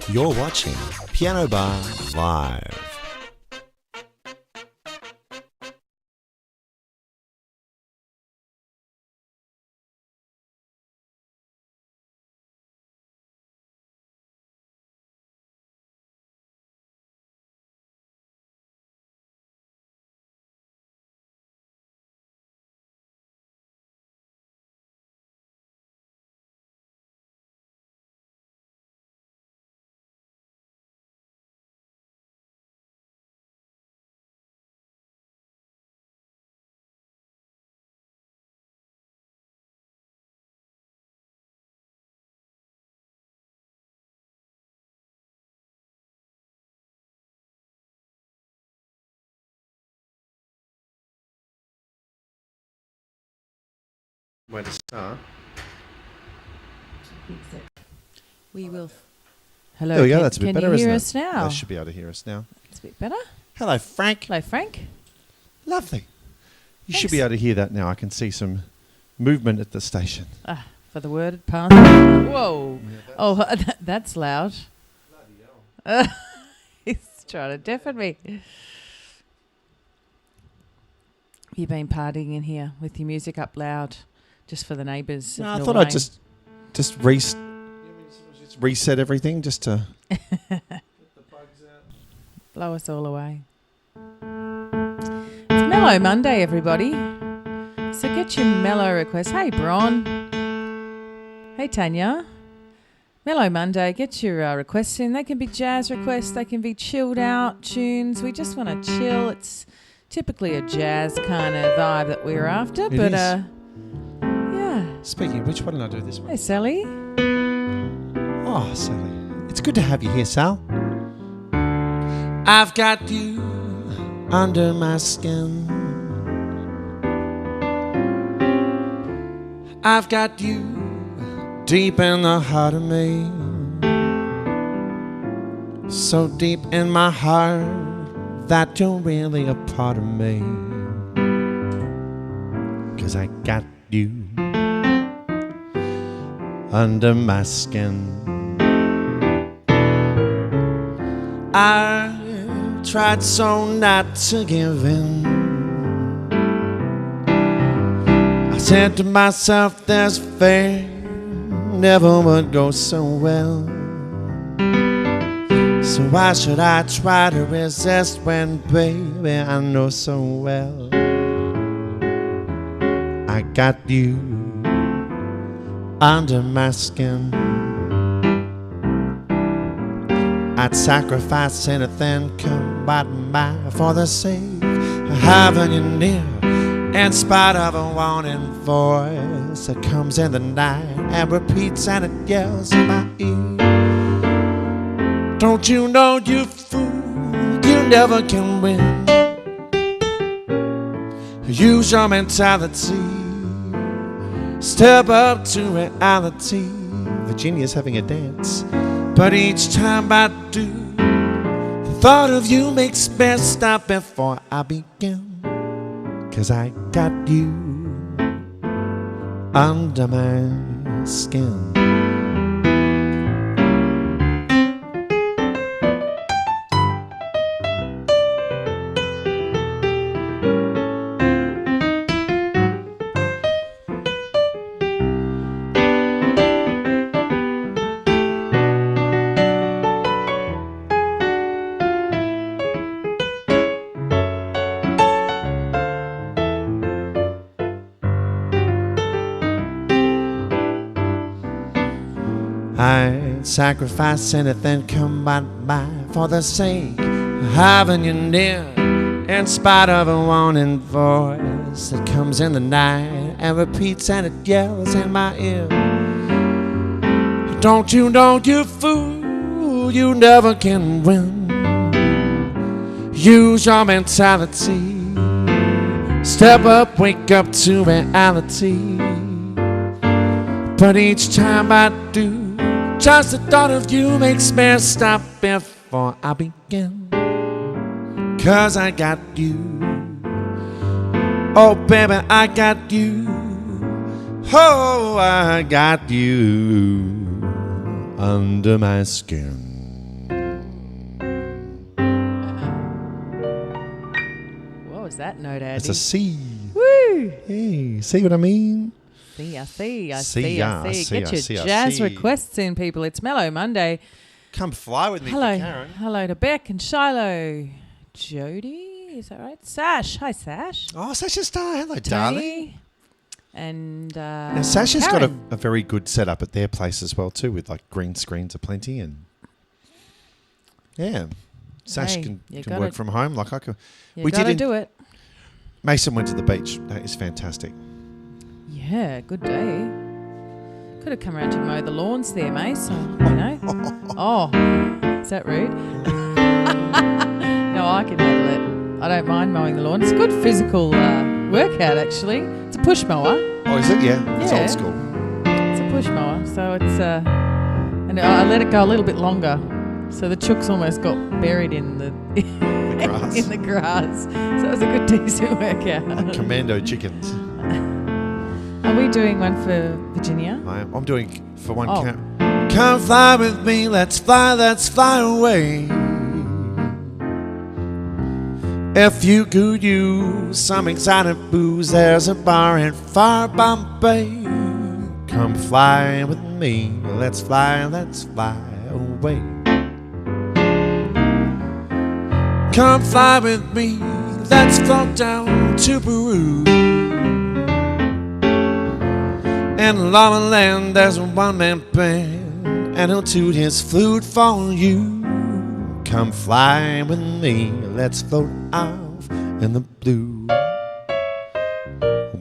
You're watching Piano Bar Live. Where to start? We will. Hello. There we go. That's a bit better, Can you isn't hear it? us now? They should be able to hear us now. It's a bit better. Hello, Frank. Hello, Frank. Lovely. You should Thanks. be able to hear that now. I can see some movement at the station. For the worded pass. Whoa. Oh, that's loud. He's trying to deafen me. You've been partying in here with your music up loud, just for the neighbours. No, I thought I'd just reset everything just to get the bugs out. blow us all away. It's Mellow Monday, everybody. So get your Mellow requests. Hey, Bron. Hey, Tanya. Mellow Monday. Get your requests in. They can be jazz requests. They can be chilled out tunes. We just want to chill. It's typically a jazz kind of vibe that we're after. It but is. yeah. Speaking of which, why don't I do this one? Hey, Sally. Oh, Sally. It's good to have you here, Sal. I've got you under my skin. I've got you deep in the heart of me. So deep in my heart that you're really a part of me. 'Cause I got you under my skin. I tried so not to give in. I said to myself, this affair never would go so well. So why should I try to resist when, baby, I know so well I got you under my skin. I'd sacrifice anything come by for the sake of having you near. In spite of a warning voice that comes in the night and repeats and it yells in my ear. Don't you know, you fool, you never can win. Use your mentality. Step up to reality. Virginia's having a dance. But each time I do, the thought of you makes me stop before I begin. 'Cause I got you under my skin. I'd sacrifice anything come by for the sake of having you near. In spite of a warning voice that comes in the night and repeats and it yells in my ear. Don't you know, you fool, you never can win. Use your mentality. Step up, wake up to reality. But each time I do, just the thought of you makes me stop before I begin. 'Cause I got you. Oh, baby, I got you. Oh, I got you under my skin. was that note, Andy? It's a C. Woo! Hey, see what I mean? I see. See ya, Get see your ya, see ya, jazz see. requests in, people. It's Mellow Monday. Come fly with me, Hello. Karen. Hello to Beck and Shiloh. Jody, is that right? Sash. Hi, Sash. Oh, Sasha Star. Hello, darling. Tony. And Now, Sasha's got Karen. a very good setup at their place as well, too, with like green screens aplenty and yeah. Sash Hey, can you work gotta- from home like I could. You we gotta didn't- do it. Mason went to the beach. That is fantastic. Yeah, good day. Could have come around to mow the lawns there, Mace. You know. Oh, is that rude? No, I can handle it. I don't mind mowing the lawn. It's a good physical workout, actually. It's a push mower. Oh, is it? Yeah. It's Yeah. old school. It's a push mower, so it's and I let it go a little bit longer, so the chooks almost got buried in the grass. in the grass. So it was a good decent workout. Commando chickens. Are we doing one for Virginia? I'm doing for one Oh. count. Come fly with me, let's fly away. If you could use some exotic booze, there's a bar in far Bombay. Come fly with me, let's fly away. Come fly with me, let's float down to Peru. In Lava Land, there's a one-man band, and he'll toot his flute for you. Come fly with me, let's float off in the blue.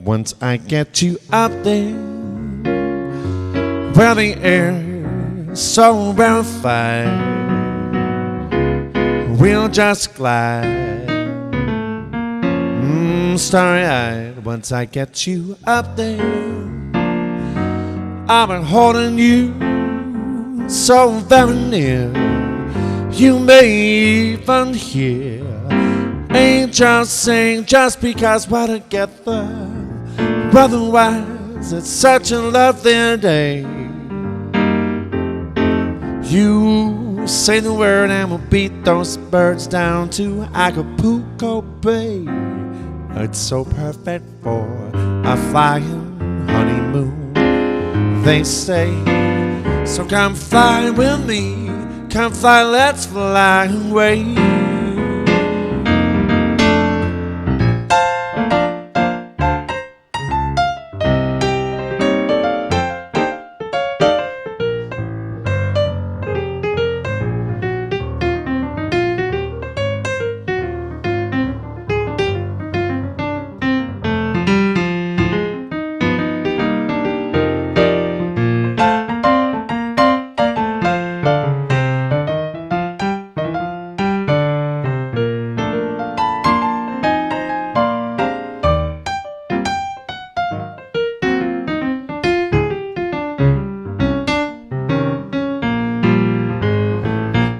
Once I get you up there, where the air is so rarefied, we'll just glide, starry-eyed. Once I get you up there, I've been holding you so very near. You may even hear angels sing just because we're together. Otherwise, it's such a lovely day. You say the word and we'll beat those birds down to Acapulco Bay. It's so perfect for a flying honeymoon, they say. So come fly with me, come fly, let's fly away.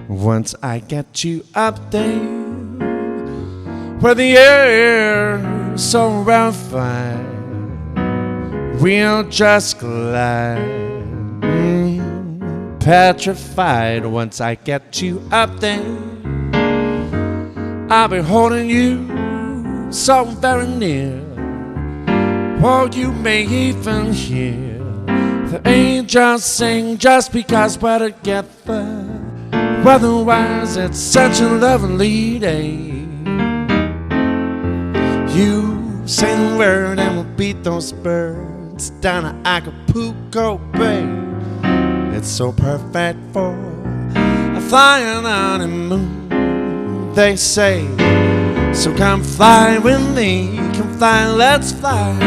Once I get you up there, where the air is so rarefied, we'll just glide, petrified. Once I get you up there, I'll be holding you so very near. Oh, you may even hear the angels sing just because we're together. Otherwise, it's such a lovely day. You say the word and we'll beat those birds down at Acapulco Bay. It's so perfect for a flying honeymoon, they say. So come fly with me, come fly, let's fly.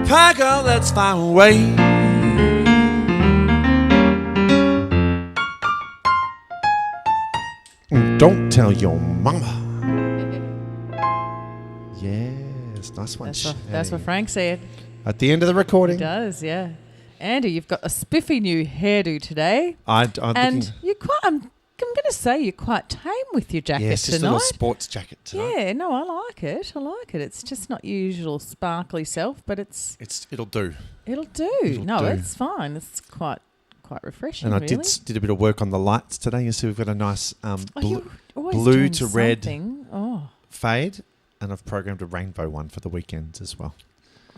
Pack up, let's fly away. Don't tell your mama. Yes, nice one. That's what Frank said. At the end of the recording. He does, yeah. Andy, you've got a spiffy new hairdo today. I'm and thinking, you're quite, I'm going to say you're quite tame with your jacket yes, just a tonight. little sports jacket tonight. Yeah, no, I like it. It's just not your usual sparkly self, but It'll do. it'll do. It's fine. It's quite refreshing, And I really. did a bit of work on the lights today. You see, we've got a nice You're always blue doing to red something. Oh, fade, and I've programmed a rainbow one for the weekends as well.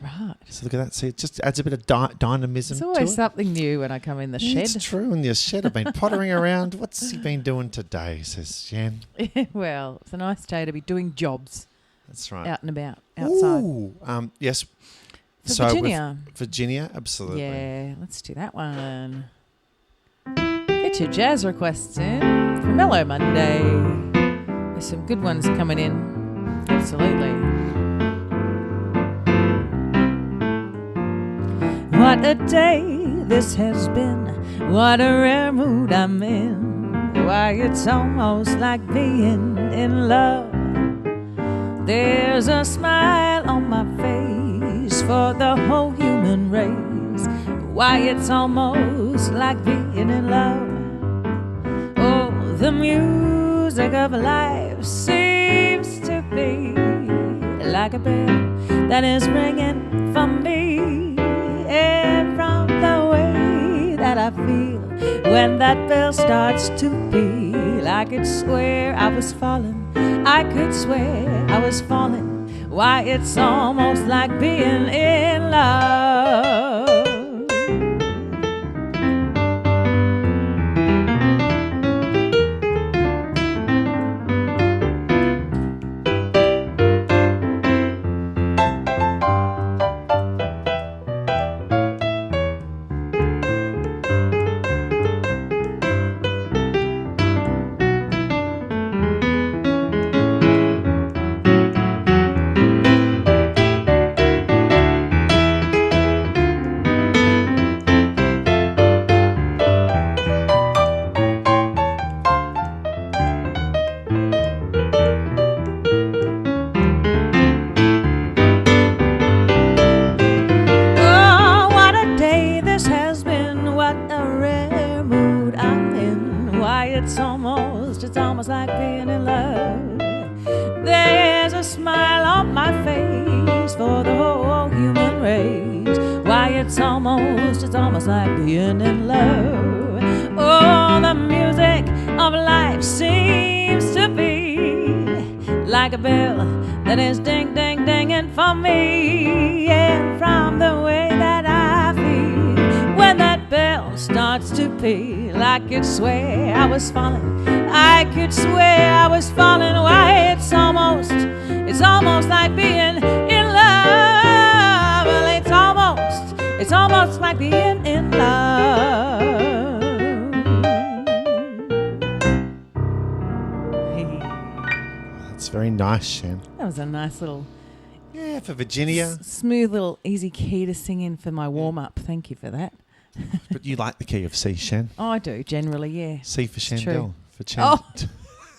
Right. So look at that. See, it just adds a bit of dynamism There's to always it. something new when I come in the shed. It's true, in your shed. I've been pottering around. What's he been doing today, says Jan. Well, it's a nice day to be doing jobs That's right. out and about, outside. Ooh, yes. For with Virginia. Virginia, absolutely. Yeah, let's do that one. Get your jazz requests in for Mellow Monday. There's some good ones coming in. Absolutely. What a day this has been. What a rare mood I'm in. Why, it's almost like being in love. There's a smile on my face for the whole human race. Why, it's almost like being in love. Oh, the music of life seems to be like a bell that is ringing for me. And from the way that I feel when that bell starts to peal, I could swear I was falling. I could swear I was falling. Why, it's almost like being in love. It's almost like being in love. There's a smile on my face for the whole human race. Why, it's almost like being in love. Oh, the music of life seems to be like a bell that is ding, ding, dinging for me. And from the way that I feel when that bell starts to peal, I could swear I was falling. I could swear I was falling. Why, it's almost like being in love. Well, it's almost like being in love. Hey. That's very nice, Shan. That was a nice little, Yeah, for Virginia. smooth little easy key to sing in for my warm-up. Thank you for that. But you like the key of C, Shan. Oh, I do, generally, yeah. C for It's Chandel. true. For Chandel. Oh,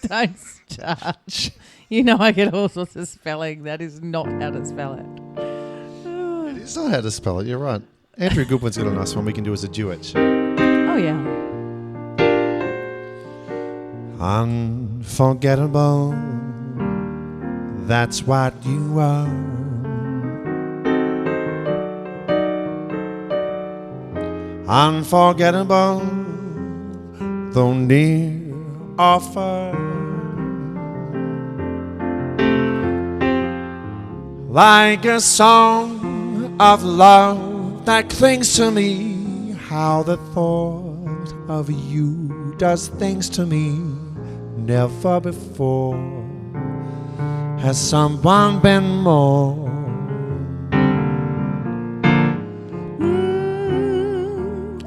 don't start. You know I get all sorts of spelling. That is not how to spell it. It's not how to spell it, you're right. Andrew Goodwin's got a nice one we can do as a duet. Oh, yeah. Unforgettable, that's what you are. Unforgettable, though near or far. Like a song of love that clings to me, how the thought of you does things to me. Never before has someone been more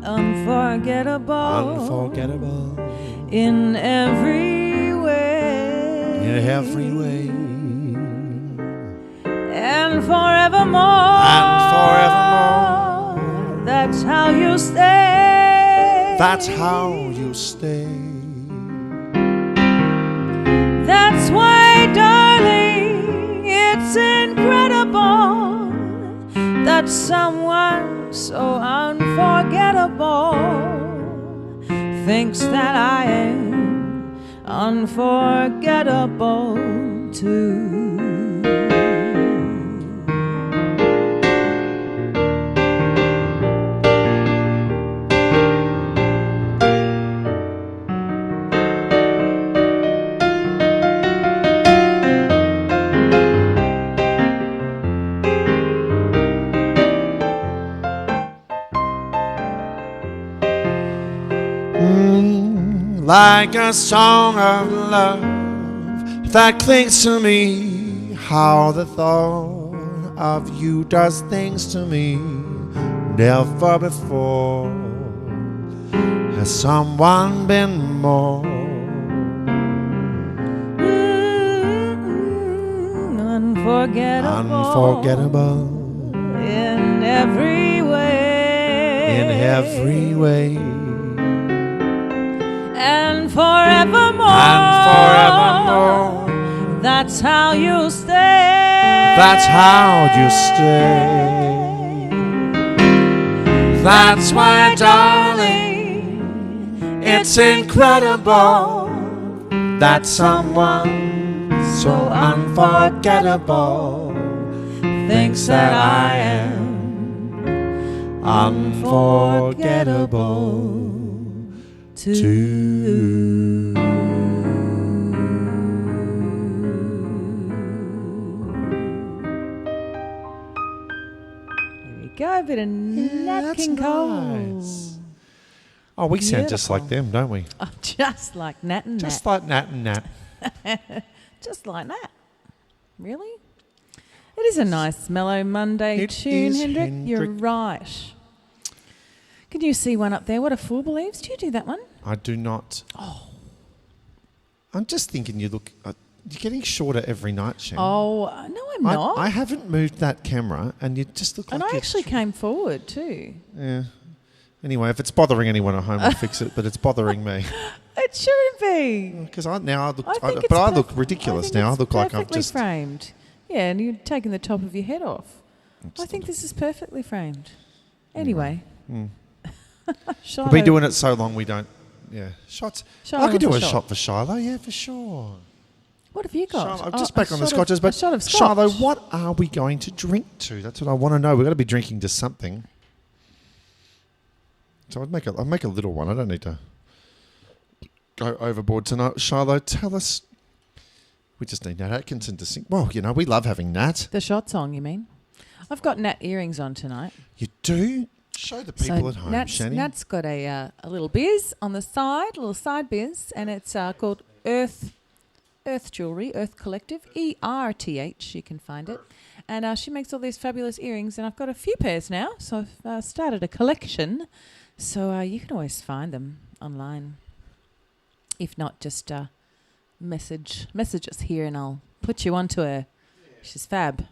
unforgettable in every way. in every way. And forevermore. That's how you stay. That's how you stay. That's why, darling, it's incredible that someone so unforgettable thinks that I am unforgettable too. like a song of love that clings to me. How the thought of you does things to me. Never before has someone been more unforgettable in every way. In every way. And forevermore. That's how you stay. That's how you stay. That's why, darling, it's incredible that someone so unforgettable thinks that I am unforgettable too. Go, a bit of Nat King Cole. Nice. Oh, we sound just like them, don't we? Oh, just like Nat and Just Nat. like Nat and Nat. Just like Nat. Really? It is a nice Mellow Monday It tune, is, Hendrik. You're Hendrik. right. Can you see one up there? What a fool believes. Do you do that one? I do not. Oh. I'm just thinking you look... you're getting shorter every night, Shan. Oh, no, I'm not. I haven't moved that camera and you just look like and I you're actually came forward too. Yeah. Anyway, if it's bothering anyone at home, I'll fix it, but it's bothering me. It shouldn't be. Because I look... I think but I it's look ridiculous think now. I it's look like I've perfectly just... framed. Yeah, and you're taking the top of your head off. I think this is perfectly framed. Anyway. We've been doing it so long we don't... Yeah. Shots. Shiloh I could do wants a a shot for Shiloh, yeah, for sure. What have you got? Shiloh, I'm just back on the scotches, but a shot of scotch. Shiloh, what are we going to drink to? That's what I want to know. We've got to be drinking to something. So I'll make a little one. I don't need to go overboard tonight. Shiloh, tell us. We just need Nat Atkinson to sing. Well, you know, we love having Nat. The shot song, you mean? I've got Nat earrings on tonight. You do? Show the people at home, Shandy. Nat's got a little biz on the side, a little side biz, and it's called Earth Jewellery, Earth Collective, ERTH, you can find it. And she makes all these fabulous earrings, and I've got a few pairs now, so I've started a collection. So you can always find them online. If not, just message us here, and I'll put you onto her. She's fab.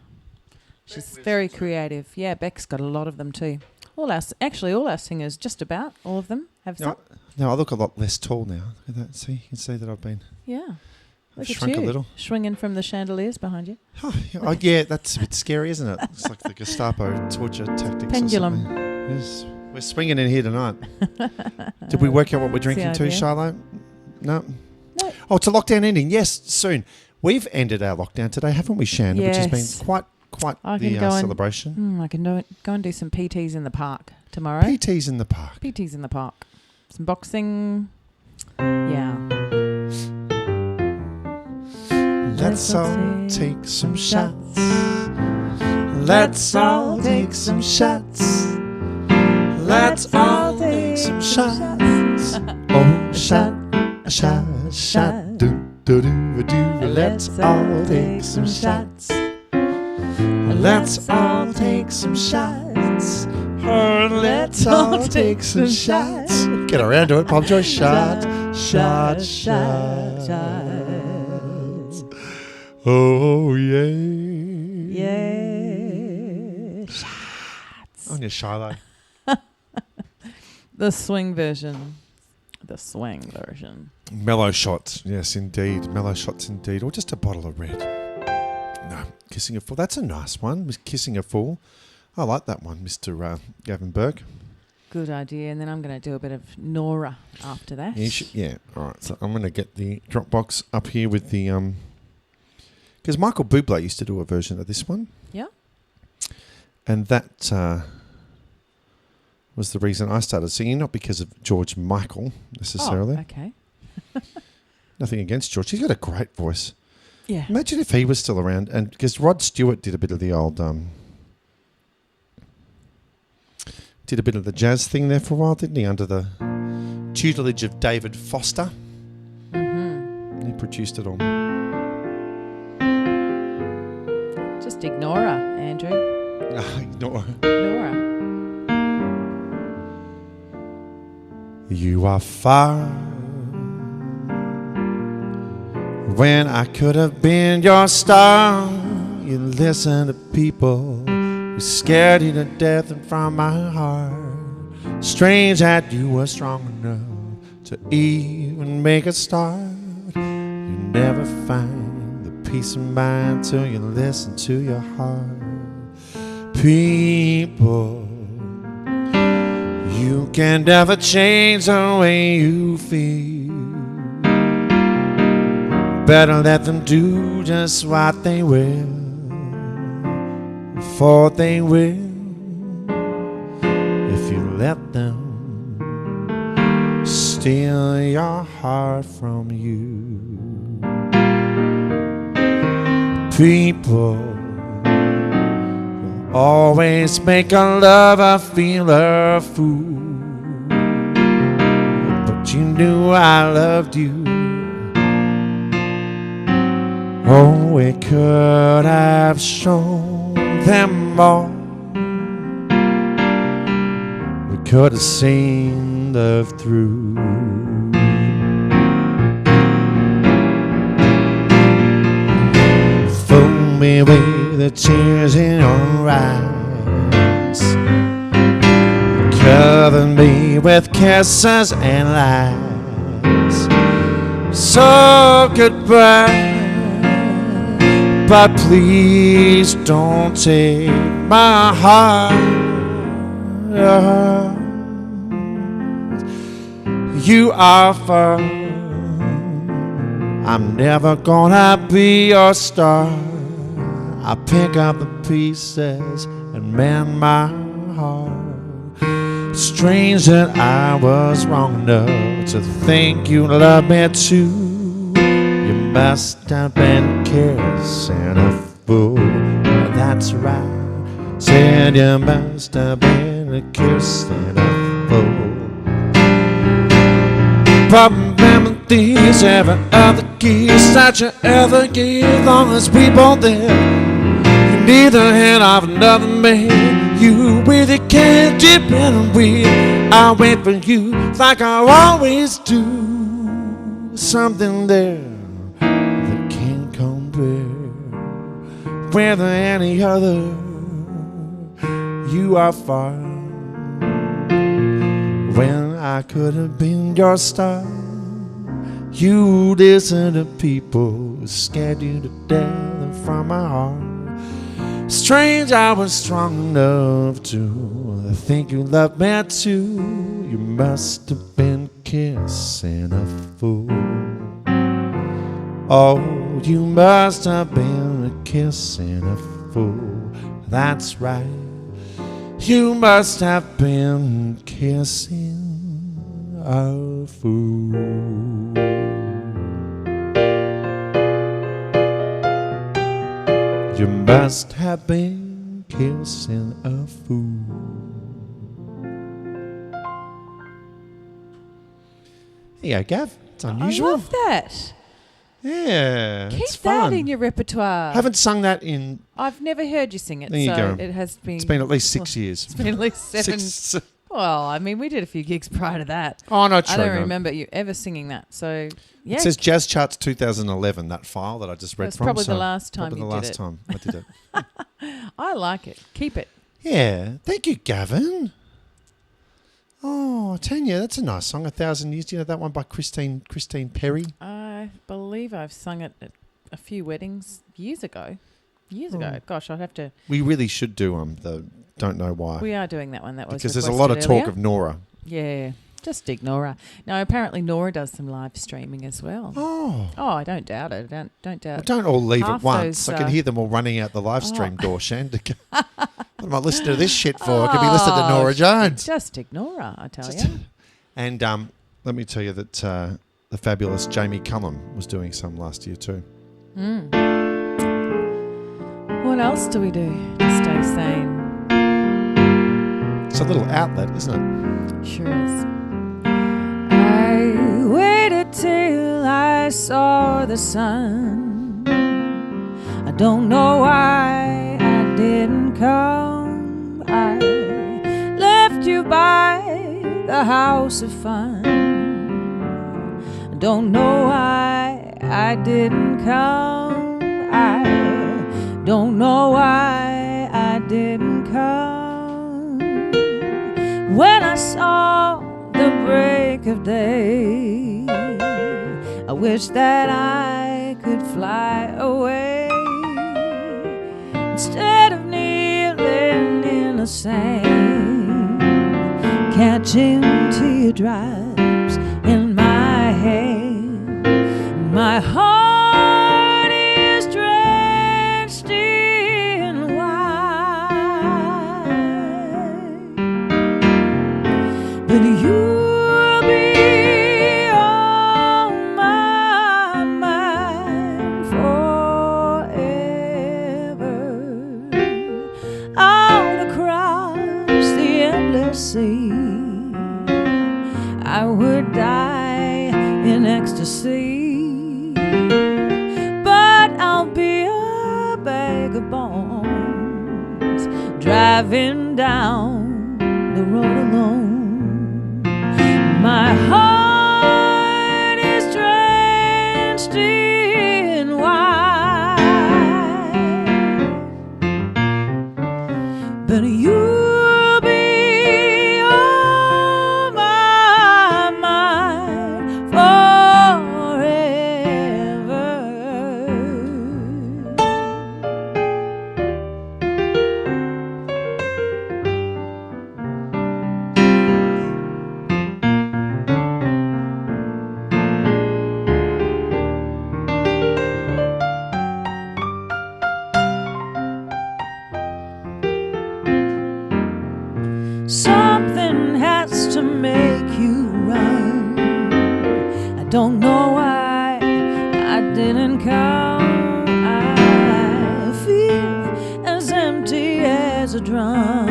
She's very creative. Yeah, Beck's got a lot of them too. All our singers, just about all of them, have some. No, I look a lot less tall now. Look at that. See, you can see that I've been... Yeah. I've Look shrunk at you, a little. swinging from the chandeliers behind you. Oh, yeah, that's a bit scary, isn't it? It's like the Gestapo torture tactics. Pendulum. Or something. Yes. We're swinging in here tonight. Did we work out what we're drinking to, idea. Charlotte? No. No. Oh, it's a lockdown ending. Yes, soon. We've ended our lockdown today, haven't we, Shan? Yes. Which has been quite I the can go celebration. I can go and do some PTs in the park tomorrow. PTs in the park. PTs in the park. Some boxing. Yeah. Let's all take some shots. Let's all take some shots. Let's all take some shots. Oh, shot, a shot, a shot. Do, do, do, do. Let's all take some shots. Let's all take some shots. Oh, let's all take some shots. Get around to it, Pop Joy. Shot, shot, shot. Oh, yeah. Yeah. Shots. On your Shiloh. The swing version. The swing version. Mellow shots. Yes, indeed. Mellow shots, indeed. Or just a bottle of red. No, Kissing a Fool. That's a nice one. Kissing a Fool. I like that one, Mr. Gavin Burke. Good idea. And then I'm going to do a bit of Nora after that. Yeah. All right. So I'm going to get the Dropbox up here with the... Because Michael Bublé used to do a version of this one. Yeah. And that was the reason I started singing, not because of George Michael necessarily. Oh, okay. Nothing against George. He's got a great voice. Yeah. Imagine if he was still around. And because Rod Stewart did a bit of the old... did a bit of the jazz thing there for a while, didn't he? Under the tutelage of David Foster. Mm-hmm. He produced it all. Just ignore her, Andrew. Ignore. Ignore her. You are far when I could have been your star. You listen to people who scared you to death, and from my heart, strange that you were strong enough to even make a start. You never find the peace of mind till you listen to your heart. People, you can never change the way you feel. Better let them do just what they will, for they will if you let them steal your heart from you. People will always make a lover feel a fool, but you knew I loved you. Oh, we could have shown them all. We could have seen love through. Fool me with the tears in your eyes, cover me with kisses and lies. So goodbye, but please don't take my heart. You are fun. I'm never gonna be your star. I pick up the pieces and mend my heart. Strange that I was wrong enough to think you loved me too. You must have been kissing a fool. That's right. Said you must have been kissing a fool. But remember these, every other kiss that you ever gave, long as people there. You need the hand of another man. You really can't depend with. I wait for you like I always do. Something there that can't compare with any other. You are far when I could have been your star. You listen to people who scared you to death, and from my heart, strange I was strong enough to think you loved me too. You must have been kissing a fool. Oh, you must have been kissing a fool. That's right. You must have been kissing a fool. You must have been kissing a fool. There you go, Gav. It's unusual. I love that. Yeah, Keep it's that fun. in your repertoire. Haven't sung that in. I've never heard you sing it. There you so go. it has been. It's been at least 6 years. It's been at least 7. Well, I mean, we did a few gigs prior to that. Oh, no, true. I don't no. remember you ever singing that. So yeah, It says Jazz Charts 2011. That file that I just read that's from. probably so the last time probably you the did last it. time I did it. I like it. Keep it. Yeah, thank you, Gavin. Oh, Tanya, that's a nice song. 1,000 Years. Do you know that one by Christine Perry? I believe I've sung it at a few weddings years ago. Gosh, I'd have to. We really should do the Don't Know Why. We are doing that one. That was because there's a lot of requested talk earlier. of Nora. Yeah, just ignore her. No, apparently Nora does some live streaming as well. Oh, I don't doubt it. Don't doubt. well, don't all leave Half at once. those, I can hear them all running out the live stream door, Shandy. What am I listening to this shit for? I could be listening to Nora Jones. Just ignore her, I tell you. And let me tell you that the fabulous Jamie Cullum was doing some last year too. What else do we do to stay sane? It's a little outlet, isn't it? Sure is. saw the sun. I don't know why I didn't come. I left you by the house of fun. I don't know why I didn't come. I don't know why I didn't come. When I saw the break of day, I wish that I could fly away instead of kneeling in the sand, catching teardrops in my hand. My heart is drenched in wine, but you'll be on my mind forever. Out across the endless sea, I would die in ecstasy, but I'll be a bag of bones driving down the road alone. My heart is drenched in wine, but you'll be on my mind forever. Something has to make you run. I don't know why I didn't come. I feel as empty as a drum.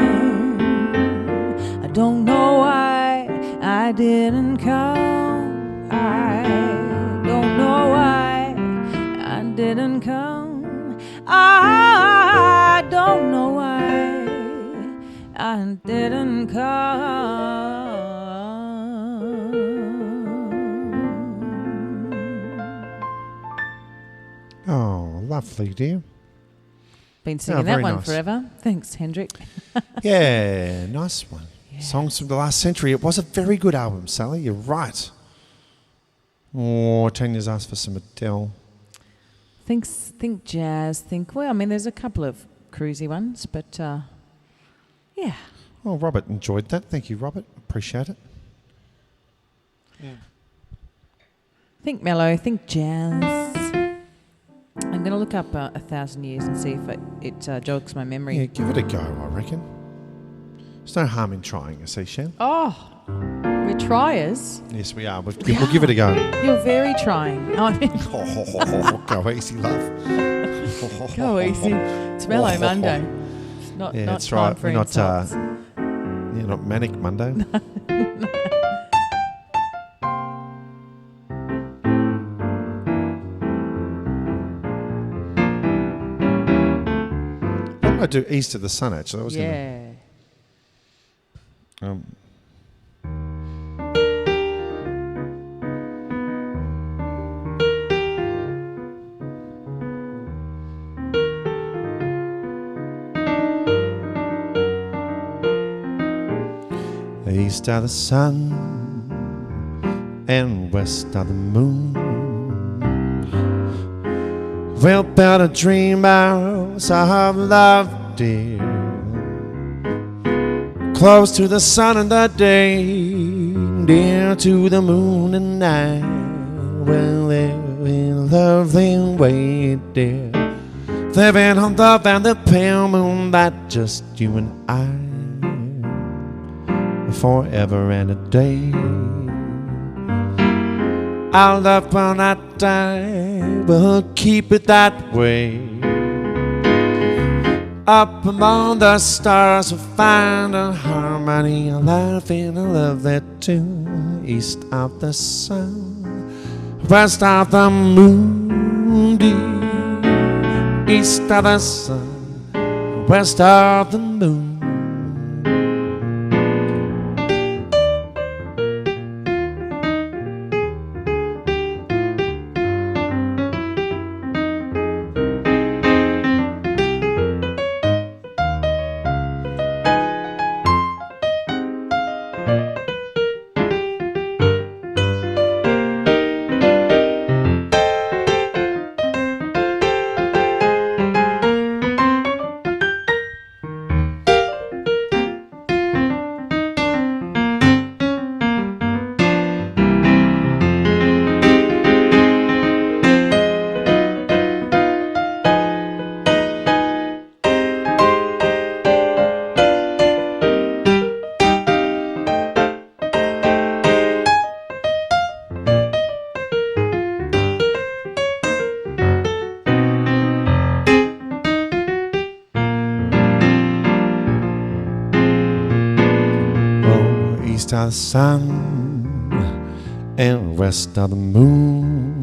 I don't know why I didn't come. I don't know why I didn't come. I don't know why I didn't come. Oh, lovely, dear. Been singing Oh, that very one nice. forever. Thanks, Hendrik. Yeah, nice one. Songs from the last century. It was a very good album, Sally. You're right. Oh, Tanya's asked for some Adele. Think jazz. Well, I mean, there's a couple of cruisy ones, but yeah. Oh, Robert enjoyed that. Thank you, Robert. Appreciate it. Think Mellow. Think jazz. I'm going to look up 1,000 Years and see if it jogs my memory. Yeah, give it a go, I reckon. There's no harm in trying, you see, Shan. Oh, we're triers. Yes, we are. We'll give it a go. You're very trying. I mean, Go easy, love. go easy. It's Mellow Monday. It's not, Yeah, not that's time right. for We're not, insults. yeah, not Manic Monday. I do East of the Sun, actually. I was Yeah. gonna, East of the sun and west of the moon, we'll build a dream house of love, dear, close to the sun in the day, dear to the moon at night. We'll live in a lovely way, dear, living on love and the pale moonlight, just you and I, forever and a day. Our love will not die, we'll keep it that way. Up among the stars we'll find a harmony, a life in a lovely tune. East of the sun west of the moon, deep east of the sun, west of the moon. East of the sun and west of the moon.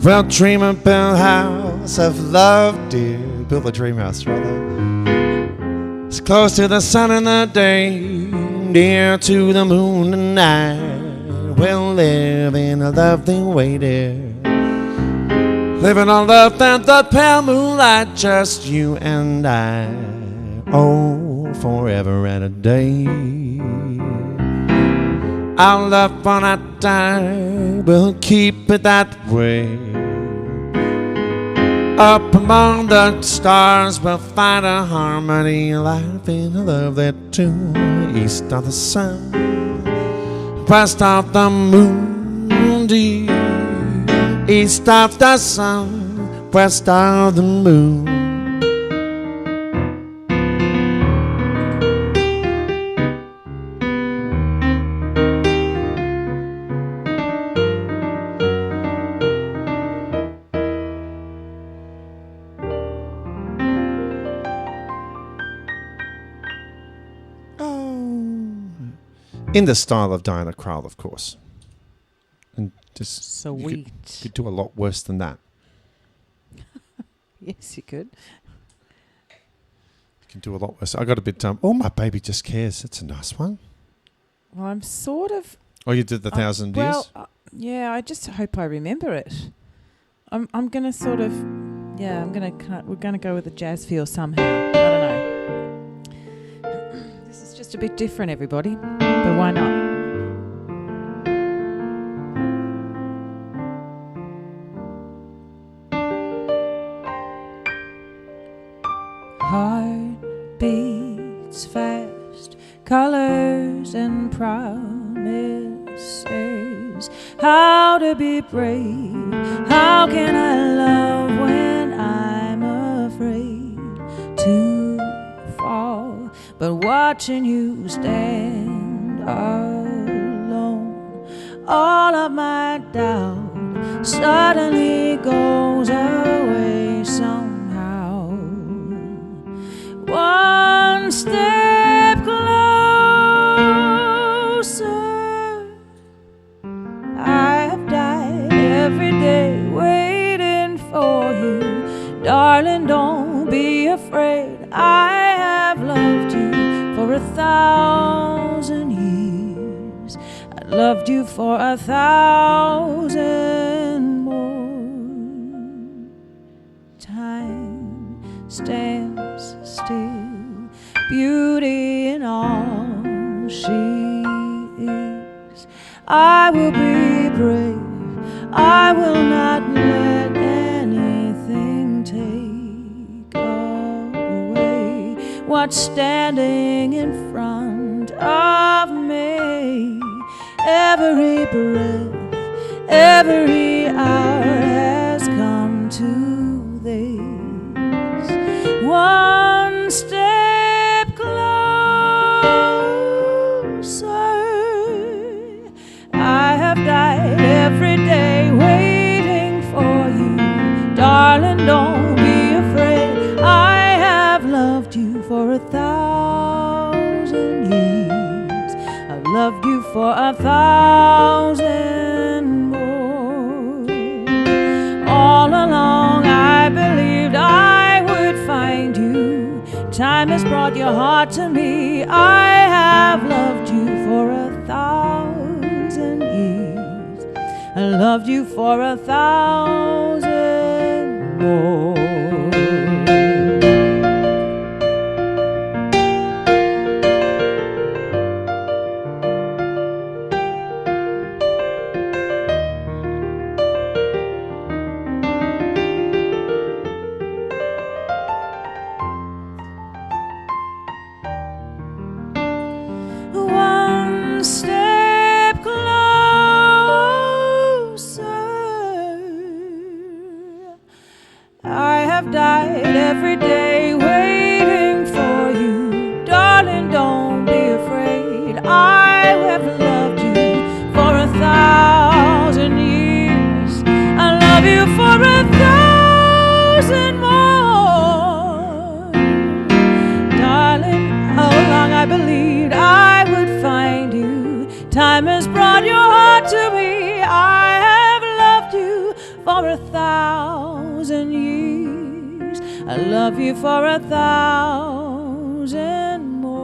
Well, dream a build house of love, dear. Build a dream house, rather. It's close to the sun in the day, near to the moon at night. We'll live in a lovely way, dear. Living on love and the pale moonlight, just you and I. Oh, forever and a day. Our love will not die, we'll keep it that way. Up among the stars we'll find a harmony, life in a lovely tune. East of the sun, west of the moon, dear. East of the sun, west of the moon. In the style of Diana Krall, of course. And just Sweet. You could do a lot worse than that. Yes, you could. You can do a lot worse. I got a bit oh, my baby just cares. That's a nice one. Well, I'm sort of... Oh, you did the 1,000 years? Well, yeah, I just hope I remember it. I'm going to sort of... Yeah, we're going to go with the jazz feel somehow. I don't know. This is just a bit different, everybody. But why not? Heart beats fast, colors and promises. How to be brave? How can I love when I'm afraid to fall? But watching you stand alone, all of my doubt suddenly goes away somehow. One step closer. I have died every day waiting for you. Darling, don't be afraid. I have loved you for 1,000 years. I loved you for 1,000 more. Time stands still, beauty in all she is. I will be brave, I will not let anything take away what's standing in front of me. Every breath, every hour has come to this. One step closer. I have died every day waiting for you. Darling, don't be afraid. I have loved you for 1,000 years. I've loved love you for 1,000 more. All along I believed I would find you. Time has brought your heart to me. I have loved you for 1,000 years. I loved you for 1,000 more. One step closer. I have died every day waiting for you. Darling, don't be afraid. I have loved you for 1,000 years. I love you for 1,000 more. Darling, how long I believed I would find you. Time has brought your heart to me. I have loved you for 1,000 years. I love you for 1,000 more.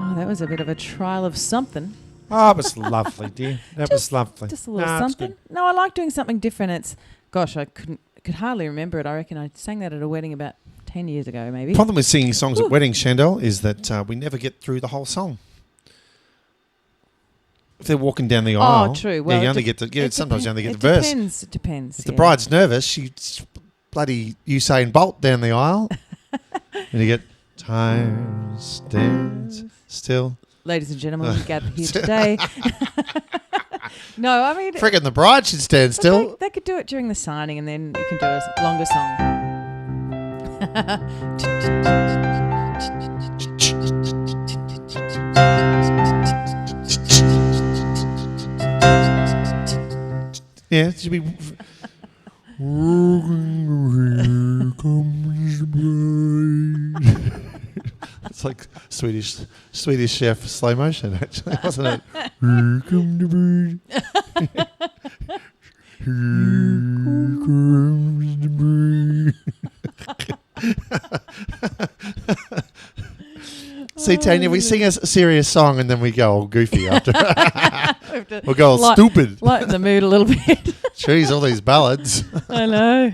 Oh, that was a bit of a trial of something. Oh, it was lovely, dear. That was lovely. Just a little Nah, it's something. good. No, I like doing something different. It's, gosh, I could hardly remember it. I reckon I sang that at a wedding about 10 years ago, maybe. The problem with singing songs at weddings, Shandell, is that we never get through the whole song. If they're walking down the aisle, true. Well, yeah, you it only de- get the sometimes you only get it the verse. depends. It depends. If the bride's nervous, she's bloody Usain Bolt down the aisle, and you get time stands still. Ladies and gentlemen, we gathered here today. No, I mean, Friggin' the bride should stand still. They could do it during the signing, and then you can do a longer song. Yeah, it should be. It's like Swedish chef slow motion, actually, wasn't it? Here come the bird. Here comes the bird. See, Tanya, we sing a serious song and then we go all goofy after. We'll go all stupid. Lighten the mood a little bit. Jeez, all these ballads. I know.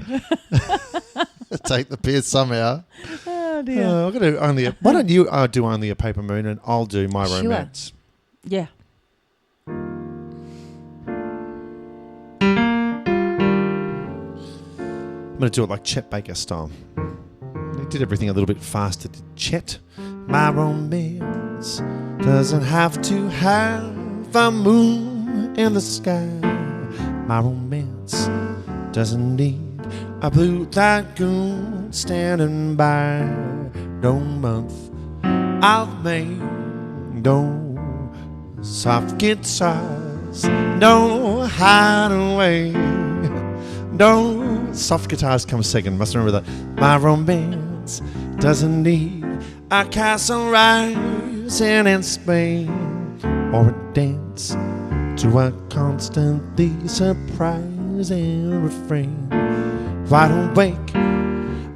Take the piss somehow. Oh dear. I'm gonna do only. Why don't you do Only a Paper Moon and I'll do My Sure. Romance. Yeah. I'm going to do it like Chet Baker style. He did everything a little bit faster, did Chet. My romance doesn't have to have a moon in the sky. My romance doesn't need a blue lagoon standing by. No month I've made, no soft guitars, no hideaway. No, soft guitars come second. Must remember that. My romance doesn't need a castle rising in Spain or a dance to a constantly surprising refrain. Wide awake,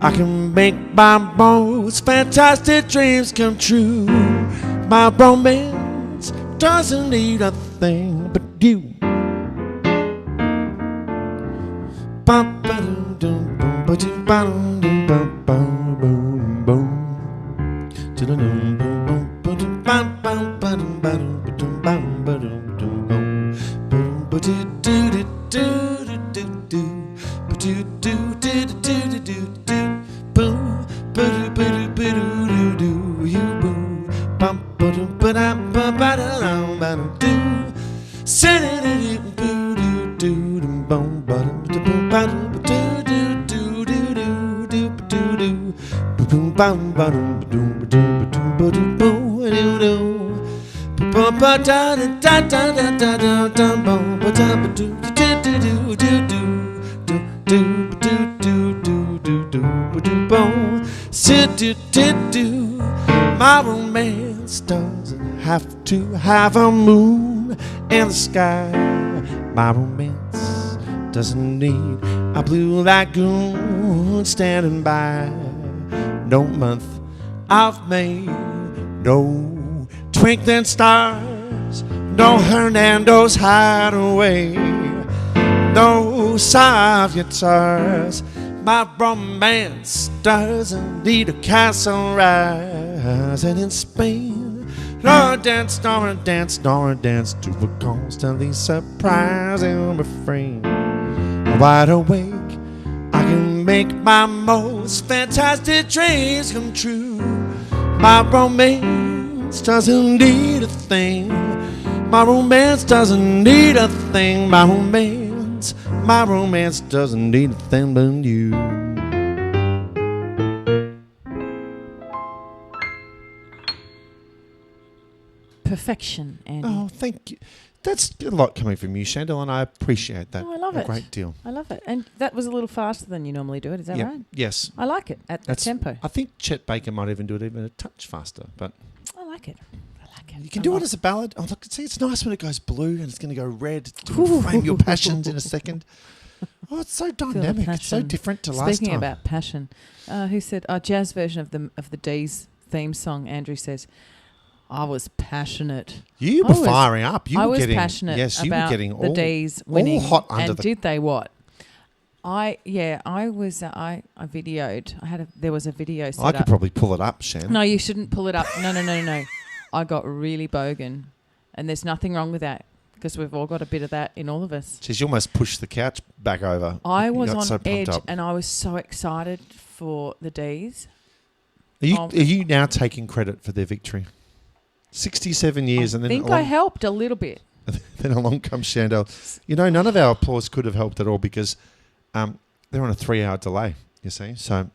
I can make my most fantastic dreams come true. My romance doesn't need a thing but you. do do do do do do do boom. Sit do do do. My romance doesn't have to have a moon in the sky. My romance doesn't need a blue lagoon standing by. No month of May, no twinkling stars, no Hernando's hideaway, no soft guitars. My romance doesn't need a castle rising in Spain, nor a dance, nor a dance, nor a dance to a constantly surprising refrain. Wide awake, I can make my most fantastic dreams come true. My romance doesn't need a thing. My romance doesn't need a thing. My romance doesn't need a thing but you. Perfection, Andy. Oh, thank you. That's a lot coming from you, Shandell, and I appreciate that. Oh, I love a it. great deal. I love it. And that was a little faster than you normally do it, is that right? Yes. I like it at the tempo. I think Chet Baker might even do it even a touch faster, but I like it. you can do it as a ballad. Oh, look, see, it's nice when it goes blue and it's going to go red. To frame your passions in a second. Oh, it's so dynamic. It's so different to last time. Speaking about passion, who said, jazz version of the D's theme song, Andrew says, I was passionate. You were firing up. I was passionate about the D's winning. All hot under and did they what? I videoed. There was a video set I could probably pull it up, Shan. No, you shouldn't pull it up. No. I got really bogan, and there's nothing wrong with that because we've all got a bit of that in all of us. Jeez, you almost pushed the couch back over. I was on edge, and I was so excited for the D's. Are you now taking credit for their victory? 67 years, and then I think I helped a little bit. Then along comes Shandell. You know, none of our applause could have helped at all because they're on a 3-hour delay, you see. So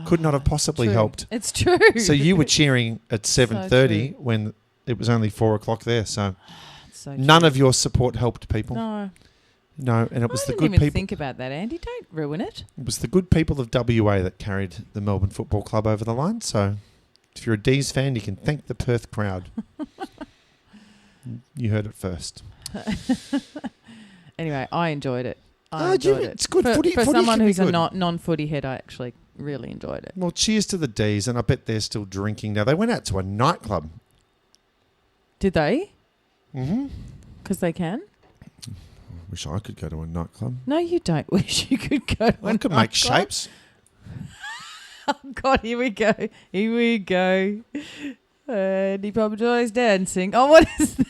could not have possibly helped. It's true. So you were cheering at 7:30 when it was only 4 o'clock there. So none of your support helped people. No, and it was the good people. I didn't even think about that, Andy. Don't ruin it. It was the good people of WA that carried the Melbourne Football Club over the line. So if you're a D's fan, you can thank the Perth crowd. You heard it first. Anyway, I enjoyed it. It's good. For footy someone can who's be a good. non-footy head, I actually really enjoyed it. Well, cheers to the D's, and I bet they're still drinking now. They went out to a nightclub. Did they? Mm-hmm. Because they can? Wish I could go to a nightclub. No, you don't wish you could go to a I could nightclub. make shapes. Oh, God, here we go. Andy Pomeroy's dancing. Oh, what is that?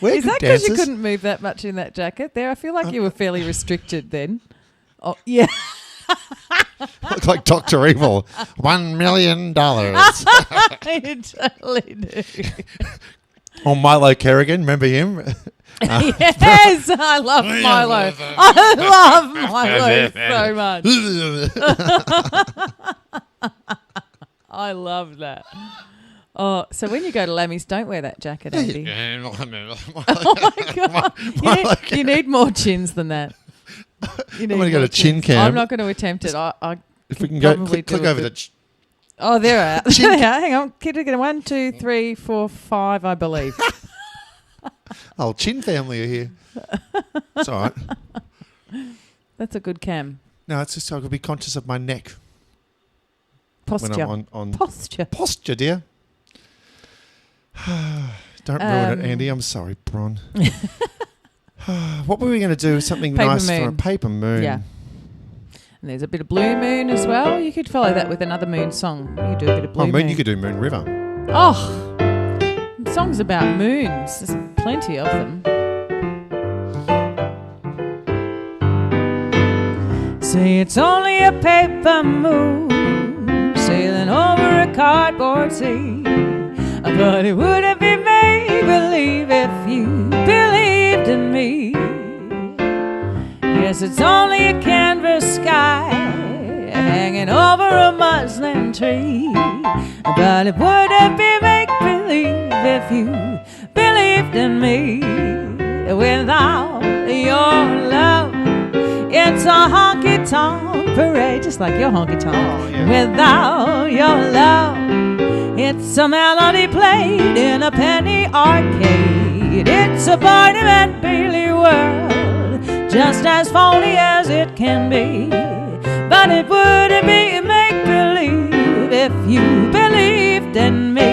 Is that because you couldn't move that much in that jacket there? I feel like you were fairly restricted then. Oh, yeah. Look like Dr. Evil. $1 million. You totally do. Or Milo Kerrigan, remember him? Yes, I love Milo. I love Milo so much. I love that. Oh, so when you go to Lammy's, don't wear that jacket, Andy. Oh my God! You need more chins than that. I'm going to go to chin cam. I'm not going to attempt it. If we can go, click over to. Oh, there we are. Hang on, kid. 1, 2, 3, 4, 5, I believe. Oh, Chin family are here. It's all right. That's a good cam. No, it's just so I could be conscious of my neck. Posture. When I'm on Posture, dear. Don't ruin it, Andy. I'm sorry, Bron. What were we going to do? Something nice for a paper moon. Yeah. And there's a bit of Blue Moon as well. You could follow that with another Moon song. You do a bit of Blue Moon. You could do Moon River. Oh, songs about moons. There's plenty of them. Say it's only a paper moon sailing over a cardboard sea, but it wouldn't be make-believe if you believed in me. Yes, it's only a canvas sky hanging over a muslin tree, but it wouldn't be make-believe if you believed in me. Without your love, It's a honky-tonk parade, just like your honky-tonk. Oh, yeah. Without your love, it's a melody played in a penny arcade. It's a Barnum and Bailey world, just as phony as it can be. But it wouldn't be make-believe if you believed in me.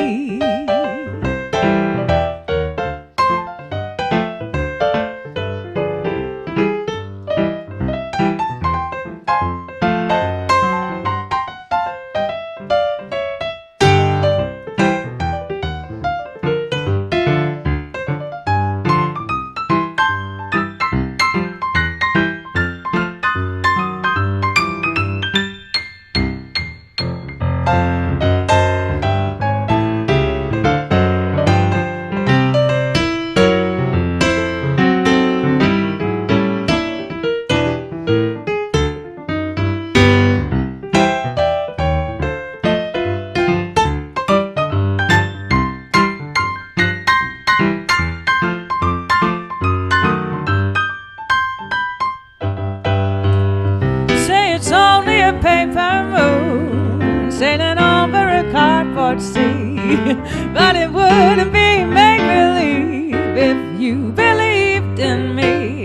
Sailing over a cardboard sea. But it wouldn't be make-believe if you believed in me.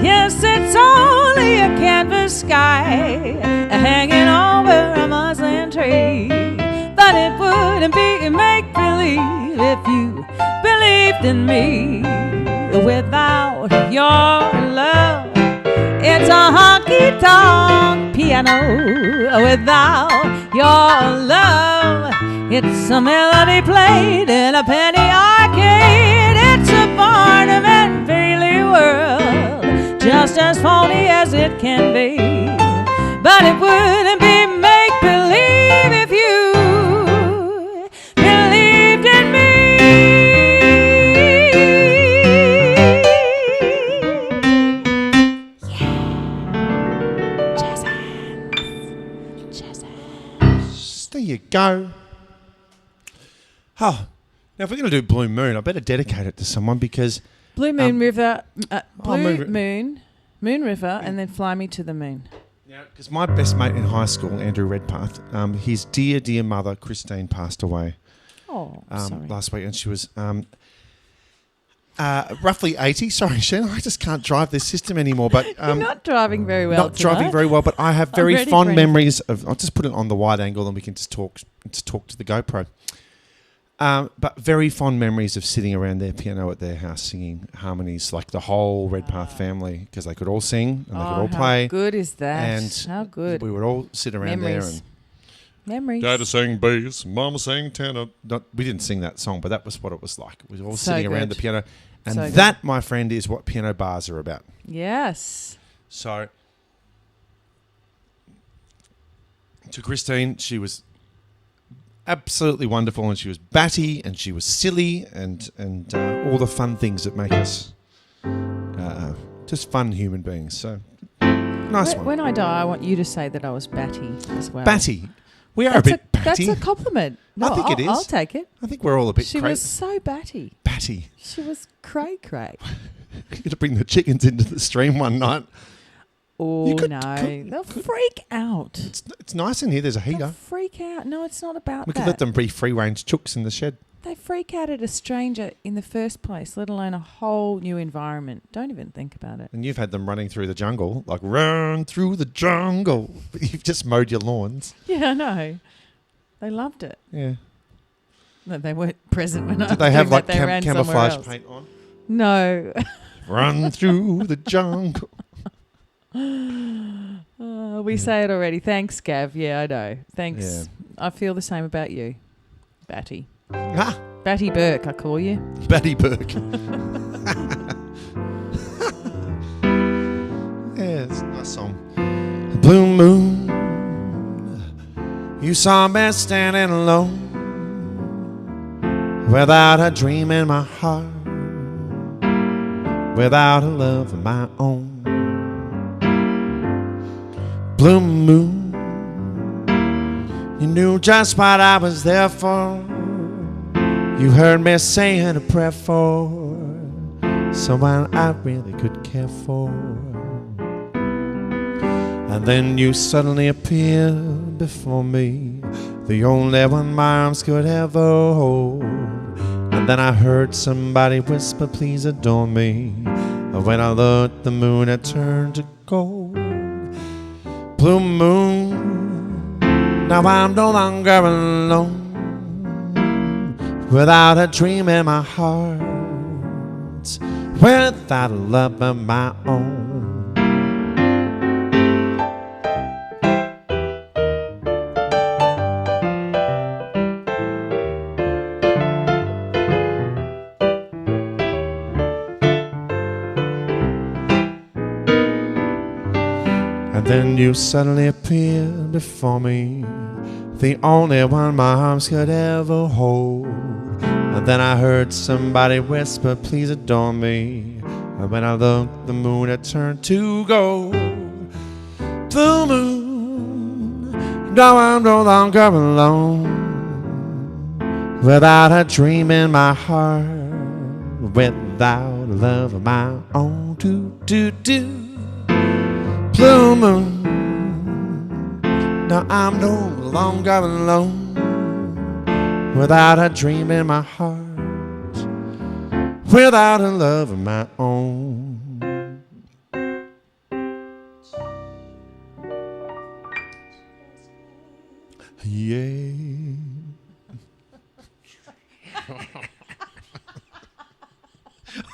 Yes, it's only a canvas sky hanging over a muslin tree. But it wouldn't be make-believe if you believed in me. Without your love, it's a honky-tonk piano. Without your love, it's a melody played in a penny arcade. It's a Barnum and Bailey world, just as phony as it can be. But it wouldn't be make-believe if you believed in me. There you go. Oh, now if we're going to do Blue Moon, I better dedicate it to someone because Blue Moon River, Blue Moon River, and then Fly Me to the Moon. Yeah, because my best mate in high school, Andrew Redpath, his dear mother Christine passed away. Oh, sorry. Last week, and she was roughly 80. Sorry, Shannon, I just can't drive this system anymore. But You're not driving very well. Not driving very well, but I have very fond memories of. I'll just put it on the wide angle, and we can just talk to the GoPro. But very fond memories of sitting around their piano at their house singing harmonies, like the whole Redpath family, because they could all sing and they could all play. How good is that? And how good. We would all sit around there and. Memories. Dad sang bass, Mama sang tenor. We didn't sing that song, but that was what it was like. We were all sitting around the piano. And that, my friend, is what piano bars are about. Yes. So, to Christine, she was absolutely wonderful, and she was batty, and she was silly, and all the fun things that make us just fun human beings. So, nice one. When I die, I want you to say that I was batty as well. Batty. We are a bit batty. That's a compliment. No, I think it is. I'll take it. I think we're all a bit She was so batty. Batty. She was cray-cray. You got to bring the chickens into the stream one night. Oh, no. They'll freak out. It's nice in here. There's a heater. They'll freak out. No, it's not about We that. could let them be free-range chooks in the shed. They freak out at a stranger in the first place, let alone a whole new environment. Don't even think about it. And you've had them running through the jungle, like run through the jungle. But you've just mowed your lawns. Yeah, I know. They loved it. Yeah. No, they weren't present when I Did they have like they ran camouflage else. paint on? No. Run through the jungle. We say it already. Thanks, Gav. Yeah, I know. Thanks. Yeah. I feel the same about you, Batty. Ah, Batty Burke, I call you. Batty Burke. Yeah, it's a nice song. Blue moon, you saw me standing alone, without a dream in my heart, without a love of my own. Blue moon, you knew just what I was there for. You heard me saying a prayer for someone I really could care for. And then you suddenly appeared before me, the only one my arms could ever hold. And then I heard somebody whisper, please adore me. And when I looked, the moon had turned to gold. Blue moon, now I'm no longer alone, without a dream in my heart, without a love of my own. And then you suddenly appeared before me, the only one my arms could ever hold. And then I heard somebody whisper, please adore me. And when I looked, the moon had turned to gold. Blue moon, now I'm no longer alone, without a dream in my heart, without a love of my own. Do, do, do. Blue moon, now I'm no longer alone, without a dream in my heart, without a love of my own. Yeah.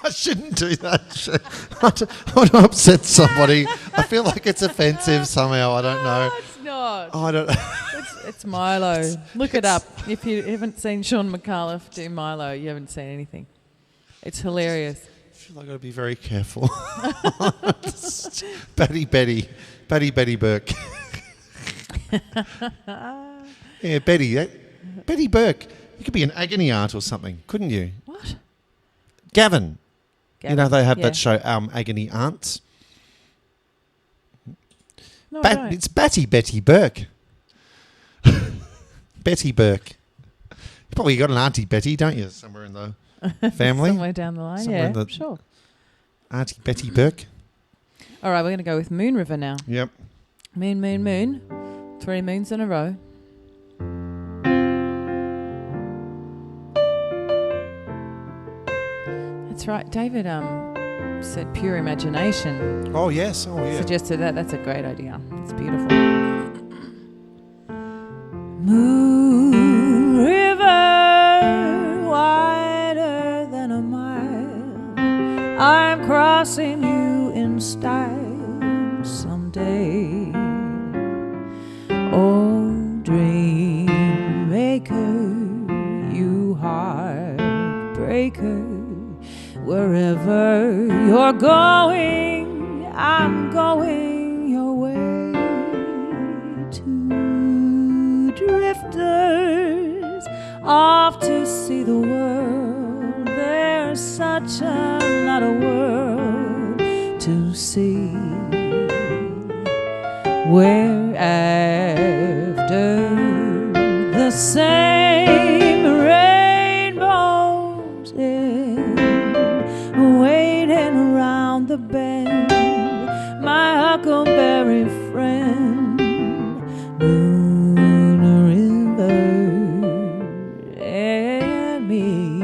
I shouldn't do that. I want to upset somebody. I feel like it's offensive somehow. I don't know. No, it's not. I don't. It's Milo. Look it up. If you haven't seen Sean McAuliffe do Milo, you haven't seen anything. It's hilarious. I feel like I've got to be very careful. Betty Burke. Yeah, Betty Burke. You could be an agony aunt or something, couldn't you? What? Gavin. You know they have yeah. that show, Agony Aunts. No, I don't. It's Betty Burke. Betty Burke. You probably got an Auntie Betty, don't you? Somewhere in the family. Somewhere down the line, Somewhere yeah, in the- sure. Auntie Betty Burke. All right, we're going to go with Moon River now. Yep. Moon, moon, moon. 3 moons in a row. That's right. David said pure imagination. Oh, yes. Oh, yeah. Suggested that. That's a great idea. It's beautiful. Moon River, wider than a mile. I'm crossing you in style someday. Oh, dream maker, you heartbreaker. Wherever you're going, I'm going your way. Two drifters off to see the world. There's such another world to see, where after the same rainbows end, waiting around the bend, my huckleberry friend, Moon River and me.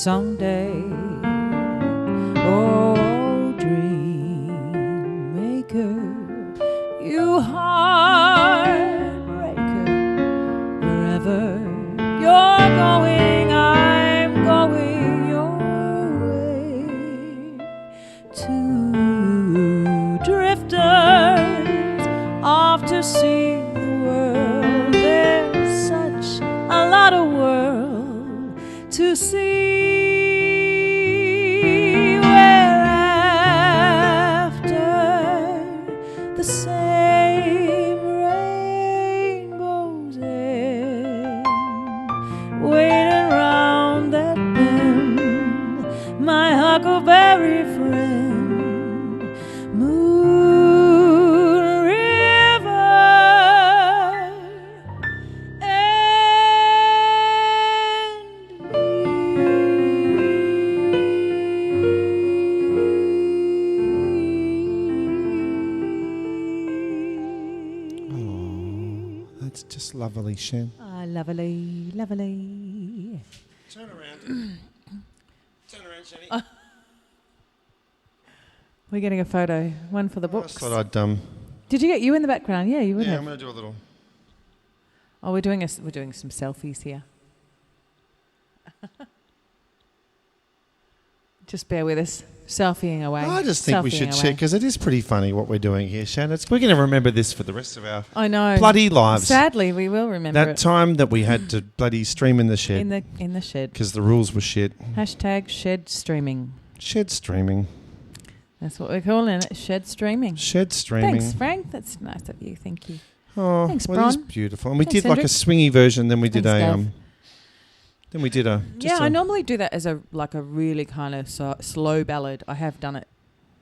someday. Oh, dream maker, you heartbreaker, wherever you're going, I'm going your way. Two drifters off to see the world. There's such a lot of world to see. We're after the same rainbow's end, waiting round that bend, my huckleberry friend. Moon River Oh, that's just lovely, Shan. Ah, lovely, lovely. Turn around. Turn around, Shandy. We're getting a photo, one for the I books. just thought I'd Did you get you in the background? Yeah, you would yeah, I'm have. gonna do a little. Oh, we're doing some selfies here. Just bear with us, selfieing away. I just think we should selfieing check away. because it is pretty funny what we're doing here, Shan. We're going to remember this for the rest of our I know. bloody lives. Sadly, we will remember That it time that we had to bloody stream in the shed in the shed. because the rules were shit. Hashtag shed streaming. Shed streaming. That's what we're calling it. Shed streaming. Shed streaming. Thanks, Frank. That's nice of you. Thank you. Oh, Thanks, well, it is Bron. beautiful. And we Thanks, did like a Hendrik. swingy version. Then we did Thanks, a Gav. Then we did a. Yeah, I normally do that as a really kind of slow ballad. I have done it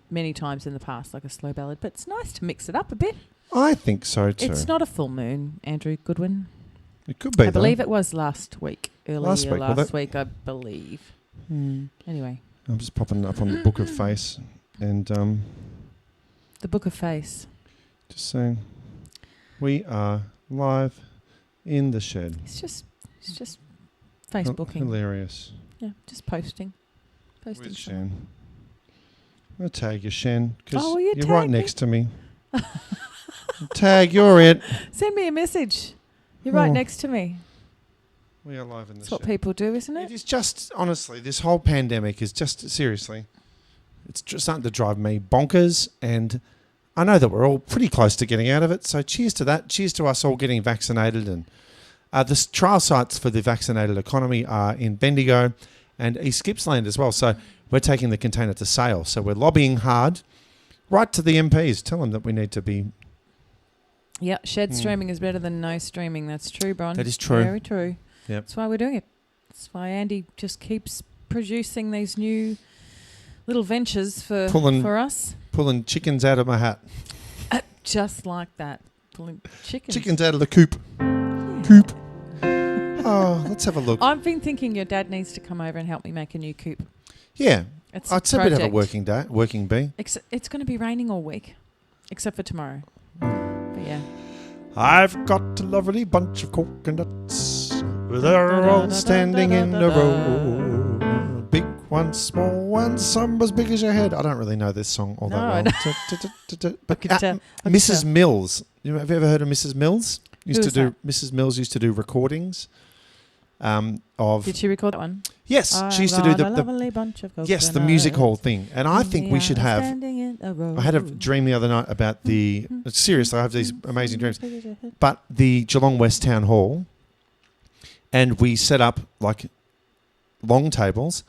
many times in the past, like a slow ballad. But it's nice to mix it up a bit. I think so too. It's not a full moon, Andrew Goodwin. It could be. I believe it was last week. Last week, I believe. Anyway, I'm just popping it up on the Book of Face and the Book of Face. just saying we are live in the shed. It's just Facebooking. Hilarious. Yeah, just posting. With stuff. Shan. I'm going to tag you, Shan, because Oh, will you you're tag right me? next to me. Tag, you're it. Send me a message. You're right Oh. next to me. We are live in the That's what shed. people do, isn't It it? is just, honestly, this whole pandemic is just, seriously, it's just starting to drive me bonkers. And I know that we're all pretty close to getting out of it. So cheers to that. Cheers to us all getting vaccinated. And the trial sites for the vaccinated economy are in Bendigo and East Gippsland as well. So we're taking the container to sale. So we're lobbying hard. Write to the MPs. Tell them that we need to be. Yeah, shed streaming is better than no streaming. That's true, Bron. That is true. Very true. Yep. That's why we're doing it. That's why Andy just keeps producing these new little ventures for us. Pulling chickens out of my hat. Just like that. Pulling chickens. Chickens out of the coop. Coop. Oh, let's have a look. I've been thinking your dad needs to come over and help me make a new coop. Yeah. It's It's a bit of a project. working bee. It's going to be raining all week, except for tomorrow. But yeah. I've got a lovely bunch of coconuts. They're all standing in a row. Big ones, small ones, some as big as your head. I don't really know this song all No, that I well. But could tell. Mrs. Mills. Have you ever heard of Mrs. Mills? Who is that? Mrs. Mills used to do recordings of. Did she record that one? Yes, she used to do the lovely bunch of yes, the music hall coconuts. thing. And I think we should have. Standing in a row. I had a dream the other night about the. Seriously, I have these amazing dreams. But the Geelong West Town Hall, and we set up like long tables,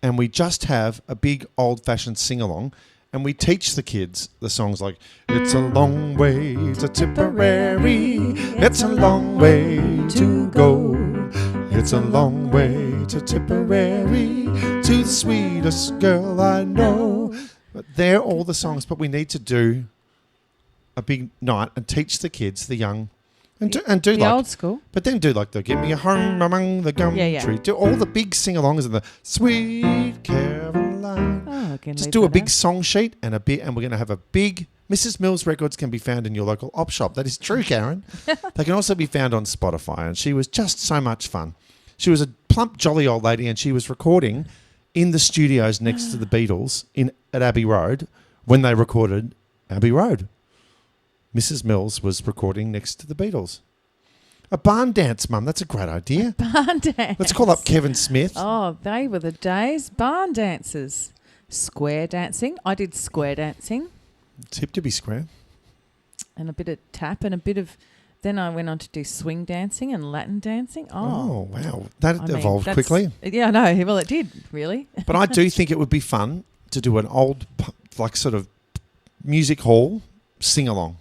and we just have a big old-fashioned sing-along, and we teach the kids the songs like "It's a long way to Tipperary, it's a long way to go, it's a long way to Tipperary, to the sweetest girl I know." But they're all the songs, but we need to do a big night and teach the kids, the young, and do The like, old school. but then do like the "Give Me a Home Among the Gum Yeah, yeah. Tree." Do all the big sing-alongs and the "Sweet Caroline." Oh, I can Just leave do a that big out. song sheet and we're going to have a big. Mrs. Mills records can be found in your local op shop. That is true, Karen. They can also be found on Spotify, and she was just so much fun. She was a plump, jolly old lady, and she was recording in the studios next to the Beatles at Abbey Road when they recorded Abbey Road. Mrs. Mills was recording next to the Beatles. A barn dance, Mum. That's a great idea. Barn dance. Let's call up Kevin Smith. Oh, they were the days. Barn dances. Square dancing. I did square dancing. It's hip to be square. And a bit of tap and a bit of... Then I went on to do swing dancing and Latin dancing. Oh wow. That I mean, evolved quickly. Yeah, I know. Well, it did, really. But I do think it would be fun to do an old, like, sort of music hall sing-along.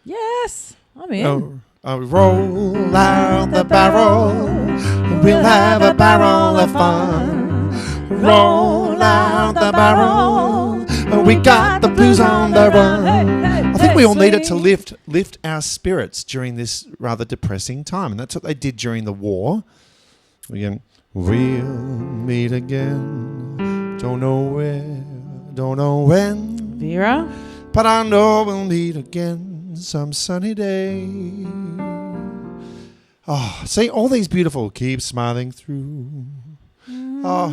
Yes, I'm in. Roll out the barrel, we'll have a barrel of fun. Roll out the barrel, we got the blues on the run. I think we all needed to lift our spirits during this rather depressing time, and that's what they did during the war. We'll meet again, don't know where, don't know when. Vera? But I know we'll meet again some sunny day. Oh, see, all these beautiful keep smiling through. Oh,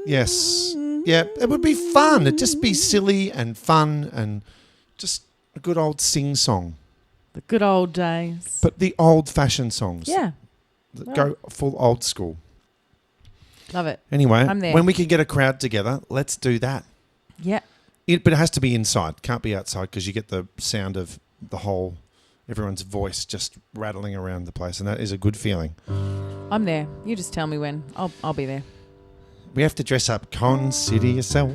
yes. Yeah, it would be fun. It'd just be silly and fun and just a good old sing song. The good old days. But the old-fashioned songs. Yeah. That go full old school. Love it. Anyway, I'm there. when we can get a crowd together, let's do that. Yeah. But it has to be inside. Can't be outside because you get the sound of everyone's voice just rattling around the place, and that is a good feeling. I'm there. You just tell me when. I'll be there. We have to dress up. Consider yourself.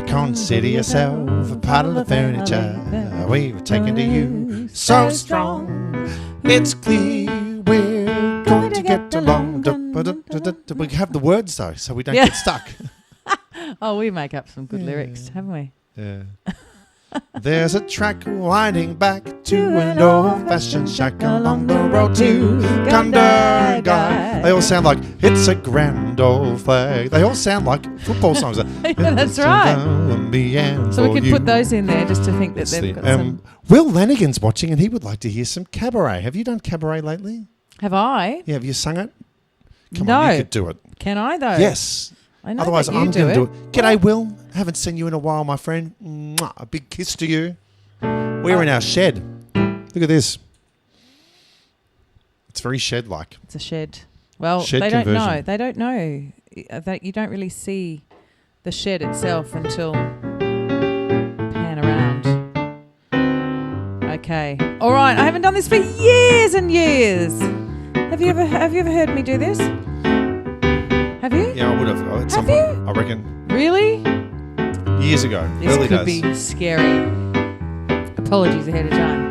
Consider yourself a part of the furniture we've taken to you. So strong, it's clear we're going to get along. We have the words though, so we don't get stuck. Oh, we make up some good lyrics, haven't we? Yeah. There's a track winding back to an old-fashioned shack along the road to Gundagai. They all sound like it's a grand old flag. They all sound like football songs. Yeah, that's right. So we could put those in there just to think that they've got some... Will Lanigan's watching and he would like to hear some cabaret. Have you done cabaret lately? Have I? Yeah, have you sung it? Come no. on, you could do it. Can I though? Yes. I know. Otherwise, that you I'm do going to it. do it. G'day, Will. Haven't seen you in a while, my friend. Mwah. A big kiss to you. We're in our shed. Look at this. It's very shed-like. It's a shed. Well, Shed they conversion. don't know. They don't know that you don't really see the shed itself until pan around. Okay. All right. I haven't done this for years and years. Have you ever heard me do this? Have you? Yeah, I would have. At some Have you? point, I reckon. Really? Years ago. This early could days. be scary. Apologies ahead of time.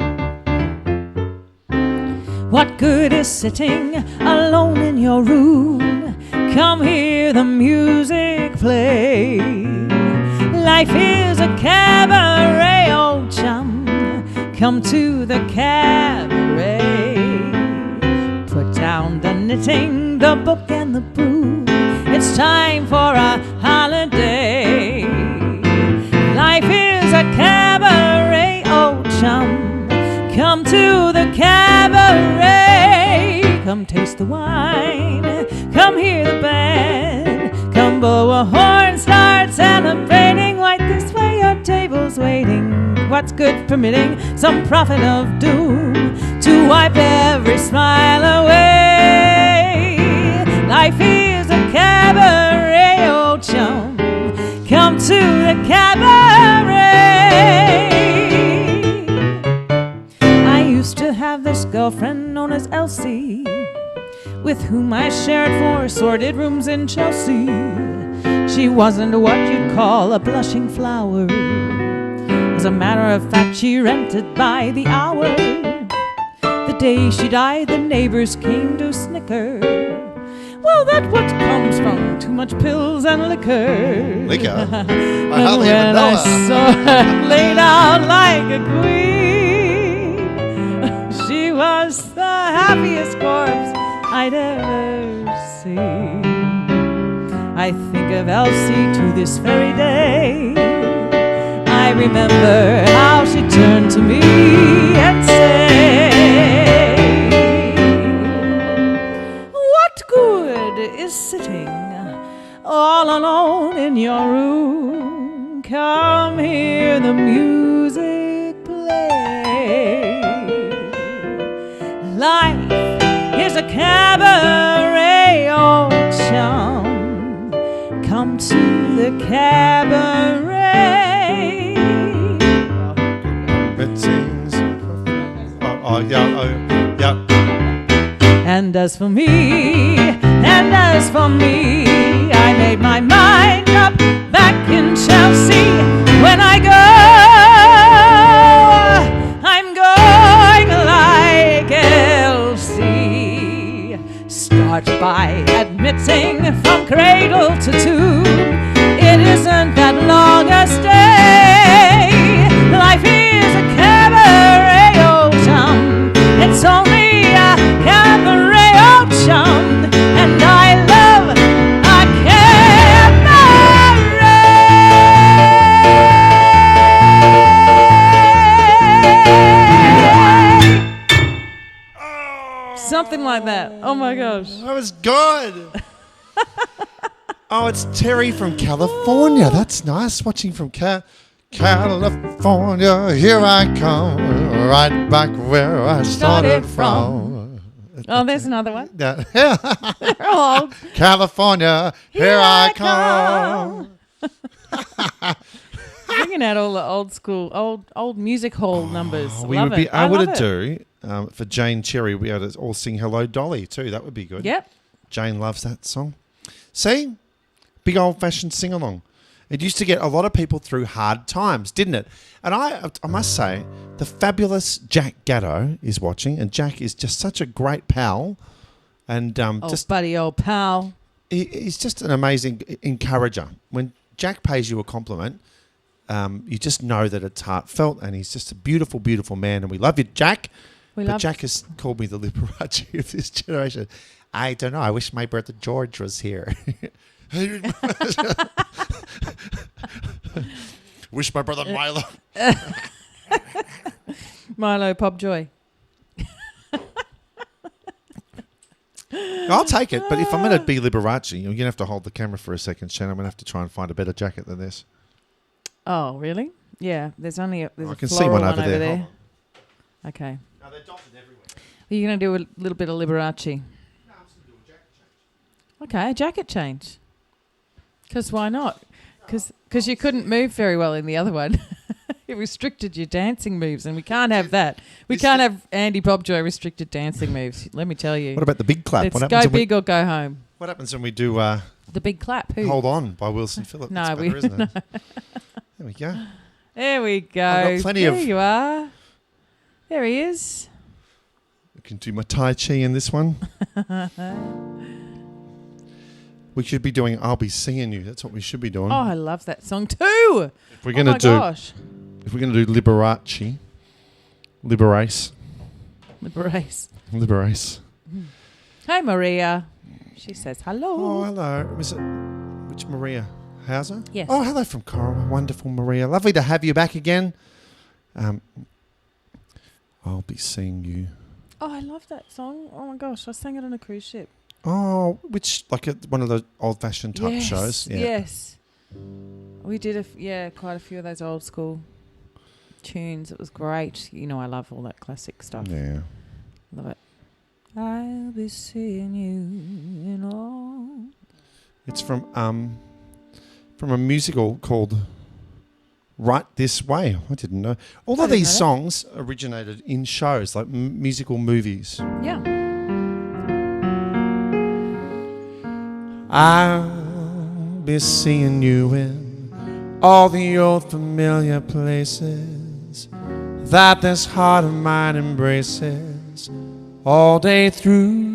What good is sitting alone in your room? Come hear the music play. Life is a cabaret, old chum. Come to the cabaret. Put down the knitting, the book and the brew. It's time for a holiday. Life is a cabaret, old chum. Come to the cabaret. Come taste the wine. Come hear the band. Come blow a horn, start celebrating. Right this way, your table's waiting. What's good permitting some prophet of doom to wipe every smile away. Life is a cabaret, old chum. Come to the cabaret. I used to have this girlfriend known as Elsie, with whom I shared 4 sordid rooms in Chelsea. She wasn't what you'd call a blushing flower. As a matter of fact, she rented by the hour. The day she died, the neighbors came to snicker. Well, that's what comes from too much pills and liquor. Liquor? I And hardly even when know I her. saw her laid out like a queen, she was the happiest corpse I'd ever seen. I think of Elsie to this very day. I remember how she turned to me and said, is sitting all alone in your room. Come hear the music play. Life is a cabaret, old chum. Come to the cabaret. It seems. Yeah. And as for me, I made my mind up back in Chelsea. When I go, I'm going like Elsie. Start by admitting from cradle to tomb, it isn't that long a stay. Life is a cabaret, old chum. It's only a cabaret, old chum. And I love a cabaret. Something like that. Oh my gosh. That was good. Oh, it's Terry from California. That's nice. Watching from California. Here I come, right back where I started from. Oh, there's another one. Yeah. They're all old. California, here I come. Bringing out all the old school, old music hall numbers. We Love would be it. I able love to it. do for Jane Cherry. We ought to all sing "Hello Dolly" too. That would be good. Yep. Jane loves that song. See, big old-fashioned sing-along. It used to get a lot of people through hard times, didn't it? And I must say, the fabulous Jack Gatto is watching, and Jack is just such a great pal, and just buddy, old pal. he's just an amazing encourager. When Jack pays you a compliment, you just know that it's heartfelt, and he's just a beautiful, beautiful man, and we love you, Jack. Jack has called me the Liberace of this generation. I don't know. I wish my brother George was here. Wish my brother Milo. Milo Popjoy. I'll take it, but if I'm going to be Liberace, you're going to have to hold the camera for a second, Shannon. I'm going to have to try and find a better jacket than this. Oh, really? Yeah, there's only a I can see one over there. there. Okay. No, they're dotted everywhere. Are you going to do a little bit of Liberace? No, I'm just going to do a jacket change. Okay, a jacket change. Because why not? Because you couldn't move very well in the other one. It restricted your dancing moves, and we can't have that. We can't have Andy Popjoy restricted dancing moves. Let me tell you. What about the big clap? Let's go big or go home. What happens when we do the big clap? Who? Hold On by Wilson Phillips? No, That's better, isn't it? There we go. There we go. I've got plenty there of... you are. There he is. I can do my Tai Chi in this one. We should be doing I'll Be Seeing You. That's what we should be doing. Oh, I love that song too. If we're gonna gosh. If we're going to do Liberace. Liberace. Hey, Maria. She says hello. Oh, hello. Was it which Maria? Hauser? Yes. Oh, hello from Coral. Wonderful, Maria. Lovely to have you back again. I'll Be Seeing You. Oh, I love that song. Oh my gosh, I sang it on a cruise ship. Oh, which one of the old-fashioned type shows? Yeah. Yes. We did quite a few of those old school tunes. It was great. You know, I love all that classic stuff. Yeah. Love it. I'll be seeing you in all. It's from a musical called Right This Way. I didn't know. All of these songs originated in shows, like musical movies. Yeah. I'll be seeing you in all the old familiar places that this heart of mine embraces all day through.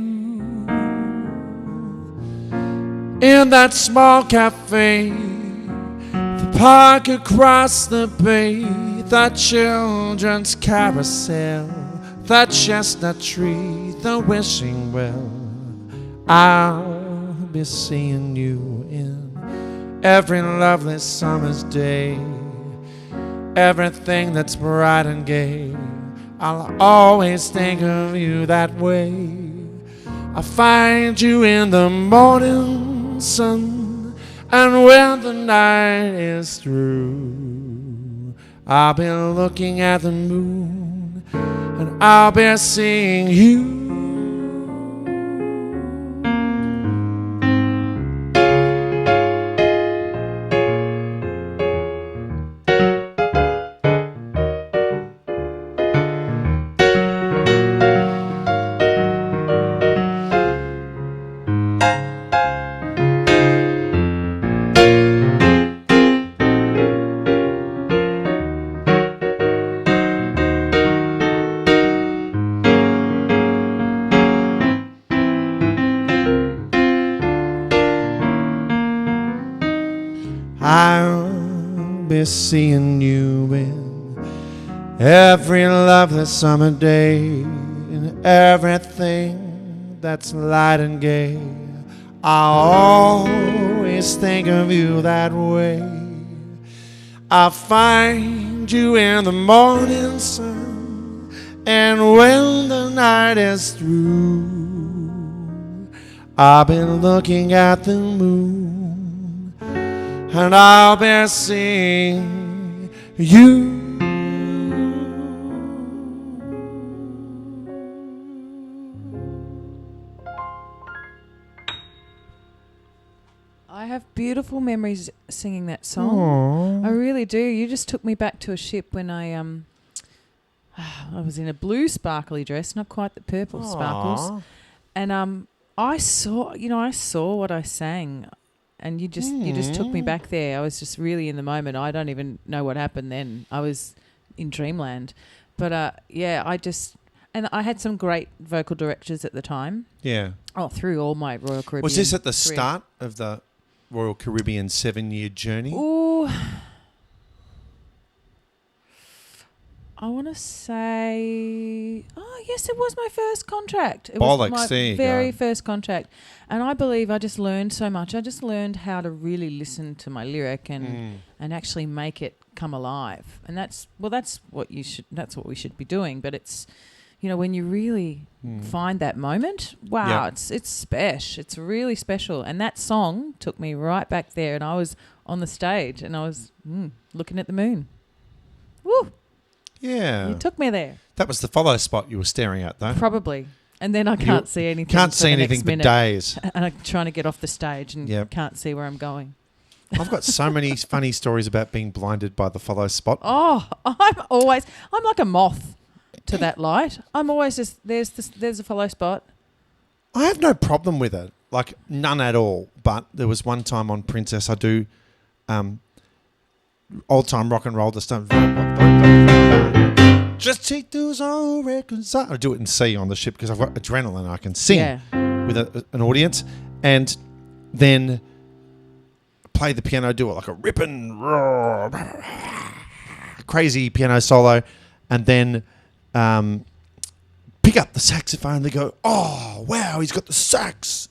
In that small cafe, the park across the bay, the children's carousel, the chestnut tree, the wishing well. I'll be seeing you in every lovely summer's day, everything that's bright and gay. I'll always think of you that way. I find you in the morning sun, and when the night is through, I'll be looking at the moon, and I'll be seeing you. I'll be seeing you in every lovely summer day, in everything that's light and gay. I'll always think of you that way. I'll find you in the morning sun, and when the night is through, I'll be looking at the moon, and I'll be seeing you. I have beautiful memories singing that song. Aww. I really do. You just took me back to a ship when I was in a blue sparkly dress, not quite the purple sparkles, and I saw what I sang. And you just took me back there. I was just really in the moment. I don't even know what happened then. I was in dreamland. But, and I had some great vocal directors at the time. Yeah. Oh, through all my Royal Caribbean Was this at the career. start of the Royal Caribbean 7-year journey? Ooh. I want to say, yes, it was my first contract. It was Bollocks, there my you very go. first contract. And I believe I just learned so much. I just learned how to really listen to my lyric and actually make it come alive. And that's what we should be doing. But it's, when you really find that moment, wow, Yep. it's special. It's really special. And that song took me right back there. And I was on the stage and I was looking at the moon. Woo! Yeah. You took me there. That was the follow spot you were staring at, though. Probably. And then I can't see anything. Can't for see the anything next for minute. days. And I'm trying to get off the stage and Yep. can't see where I'm going. I've got so many funny stories about being blinded by the follow spot. Oh, I'm like a moth to that light. I'm always just, there's a follow spot. I have no problem with it, like none at all. But there was one time on Princess, I do old time rock and roll, the stuff. Just take those old records. I do it in C on the ship because I've got adrenaline. I can sing with an audience, and then play the piano, do it like a ripping, crazy piano solo, and then pick up the saxophone. They go, "Oh wow, he's got the sax!"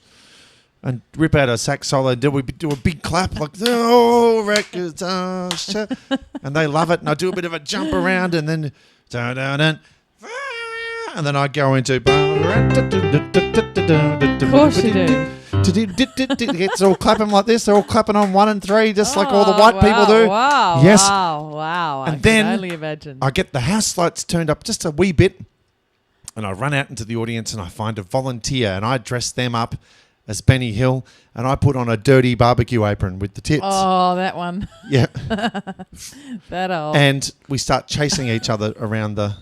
And rip out a sax solo. And we do a big clap like, "Oh, records," and they love it. And I do a bit of a jump around, and then. And then I go into. Of course you do. It's all clapping like this. They're all clapping on 1 and 3, just like all the white people do. Wow. Yes. Wow. And I then can only imagine. I get the house lights turned up just a wee bit, and I run out into the audience and I find a volunteer, and I dress them up as Benny Hill, and I put on a dirty barbecue apron with the tits. Oh, that one. Yeah. That old. And we start chasing each other around the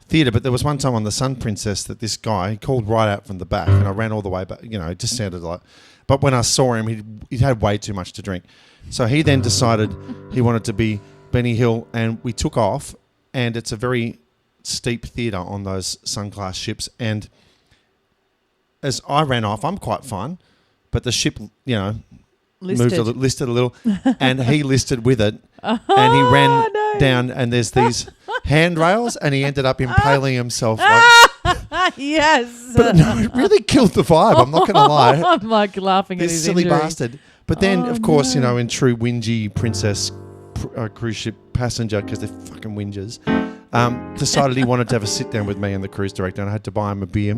theatre. But there was one time on the Sun Princess that this guy called right out from the back, and I ran all the way back. It just sounded like. But when I saw him, he'd had way too much to drink. So he then decided he wanted to be Benny Hill, and we took off. And it's a very steep theatre on those Sun class ships. And as I ran off, I'm quite fine, but the ship, listed a little, and he listed with it, and he ran down, and there's these handrails, and he ended up impaling himself. Yes. But no, it really killed the vibe. I'm not going to lie. I'm like laughing at This his silly injury. bastard. But then, of course, in true whingy Princess cruise ship passenger, because they're fucking whingers, decided he wanted to have a sit down with me and the cruise director, and I had to buy him a beer.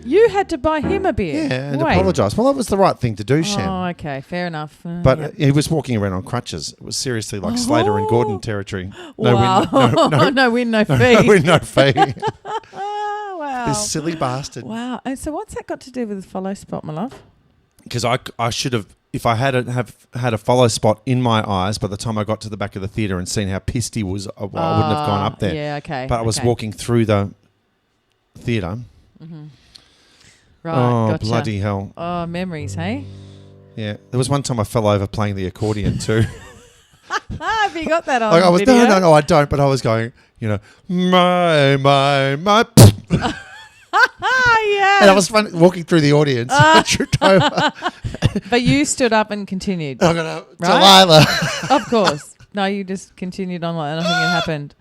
You had to buy him a beer? Yeah, and Wait. apologise. Well, that was the right thing to do, Shan. Oh, okay. Fair enough. But yep. he was walking around on crutches. It was seriously like Slater and Gordon territory. No wow. win, no win, no fee. no win, no fee. Oh, wow. This silly bastard. Wow. And so what's that got to do with the follow spot, my love? Because I should have, if I had had a follow spot in my eyes by the time I got to the back of the theatre and seen how pissed he was, I wouldn't have gone up there. Yeah, okay. But I was walking through the theatre. Mm-hmm. Right, Oh, gotcha. bloody hell. Oh, memories, hey? Yeah. There was one time I fell over playing the accordion too. Have you got that on Like I was, video? no, I don't. But I was going, my. Yeah. And I was walking through the audience. I tripped over. But you stood up and continued. I'm going to, Right? Delilah. Of course. No, you just continued on like nothing had happened.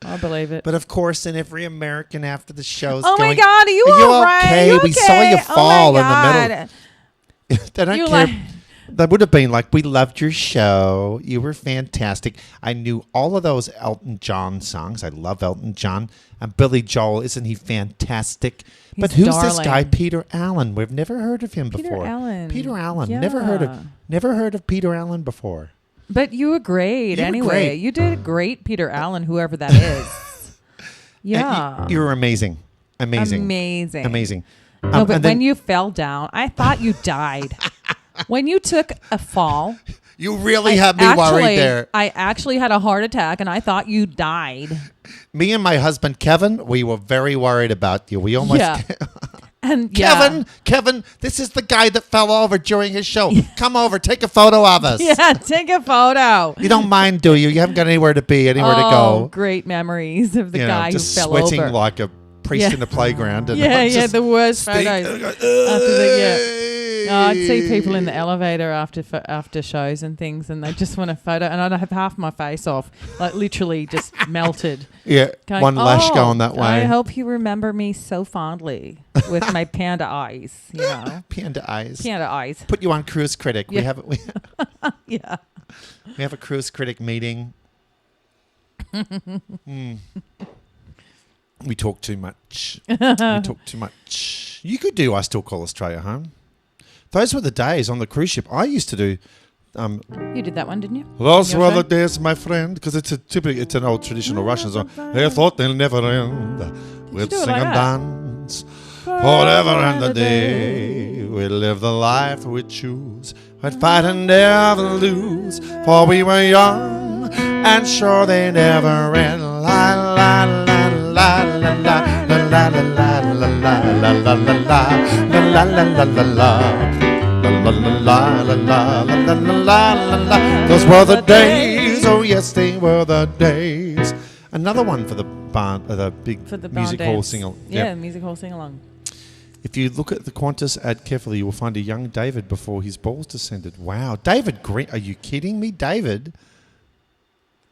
I believe it. But of course, then every American after the show's Oh going, my God, are you all right? okay? You We saw you okay? fall oh in my the God. middle. They don't You care. like- They would have been like, we loved your show. You were fantastic. I knew all of those Elton John songs. I love Elton John. And Billy Joel, isn't he fantastic? But who's this guy, darling. Peter Allen? We've never heard of him Peter before. Allen. Peter Allen. Yeah. Never heard of Peter Allen before. But you were great You were anyway. great. You did a great Peter Allen, whoever that is. Yeah. You were amazing. Amazing. Amazing. Um, No, but and then when you fell down, I thought you died. When you took a fall, you really had me worried there. I actually had a heart attack and I thought you died. Me and my husband, Kevin, we were very worried about you. We almost... Yeah. And yeah. Kevin, this is the guy that fell over during his show. Come over, take a photo of us. Yeah, take a photo. You don't mind, do you? You haven't got anywhere to be, anywhere to Oh, go. great memories of the guy who just fell sweating over. like a priest Yeah. in the playground. And Yeah, the worst photos. Hey. Oh, I'd see people in the elevator after shows and things, and they just want a photo, and I'd have half my face off, like literally just melted. Yeah, Going, one lash going that way. I hope you remember me so fondly with my panda eyes, Panda eyes. Panda eyes. Put you on Cruise Critic. Yeah. We have a Cruise Critic meeting. We talk too much. You could do I Still Call Australia Home. Those were the days on the cruise ship. I used to do... You did that one, didn't you? Those Your were the show? days, my friend, because it's an old traditional Russian song. They thought they'll never end. We'd do it sing like and that? dance forever and a day. We'd live the life we choose. We'd fight and never lose, for we were young and sure they never end. La la la la la la la la la la la la la la la la la la la. La la la la la la la la la la. Those were the days. Oh yes, they were the days. Another one for the barn, the big For the barn music hall dance. sing-along. Yeah, music hall sing-along. If you look at the Qantas ad carefully, you will find a young David before his balls descended. Wow, David Green? Are you kidding me, David?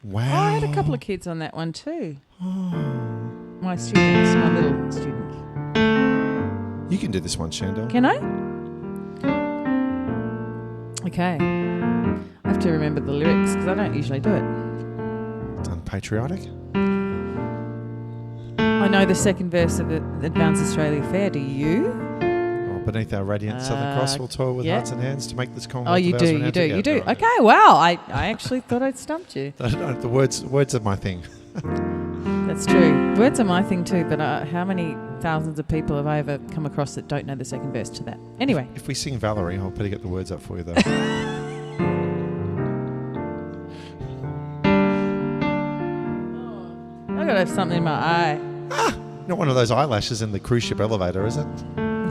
Wow. Oh, I had a couple of kids on that one too. My students, my little students. You can do this one, Shandell. Can I? Okay. I have to remember the lyrics because I don't usually do it. It's unpatriotic. I know the second verse of the Advance Australia Fair. Do you? Oh, beneath our radiant Southern Cross, we'll toil with yeah. hearts and hands to make this Commonwealth. Oh, you of ours do, renowned you do. together. Okay, wow. I actually thought I'd stumped you. The words are my thing. That's true. Words are my thing too, but how many thousands of people have I ever come across that don't know the second verse to that? Anyway. If we sing Valerie, I'll better get the words up for you though. I gotta have something in my eye. Not one of those eyelashes in the cruise ship elevator, is it?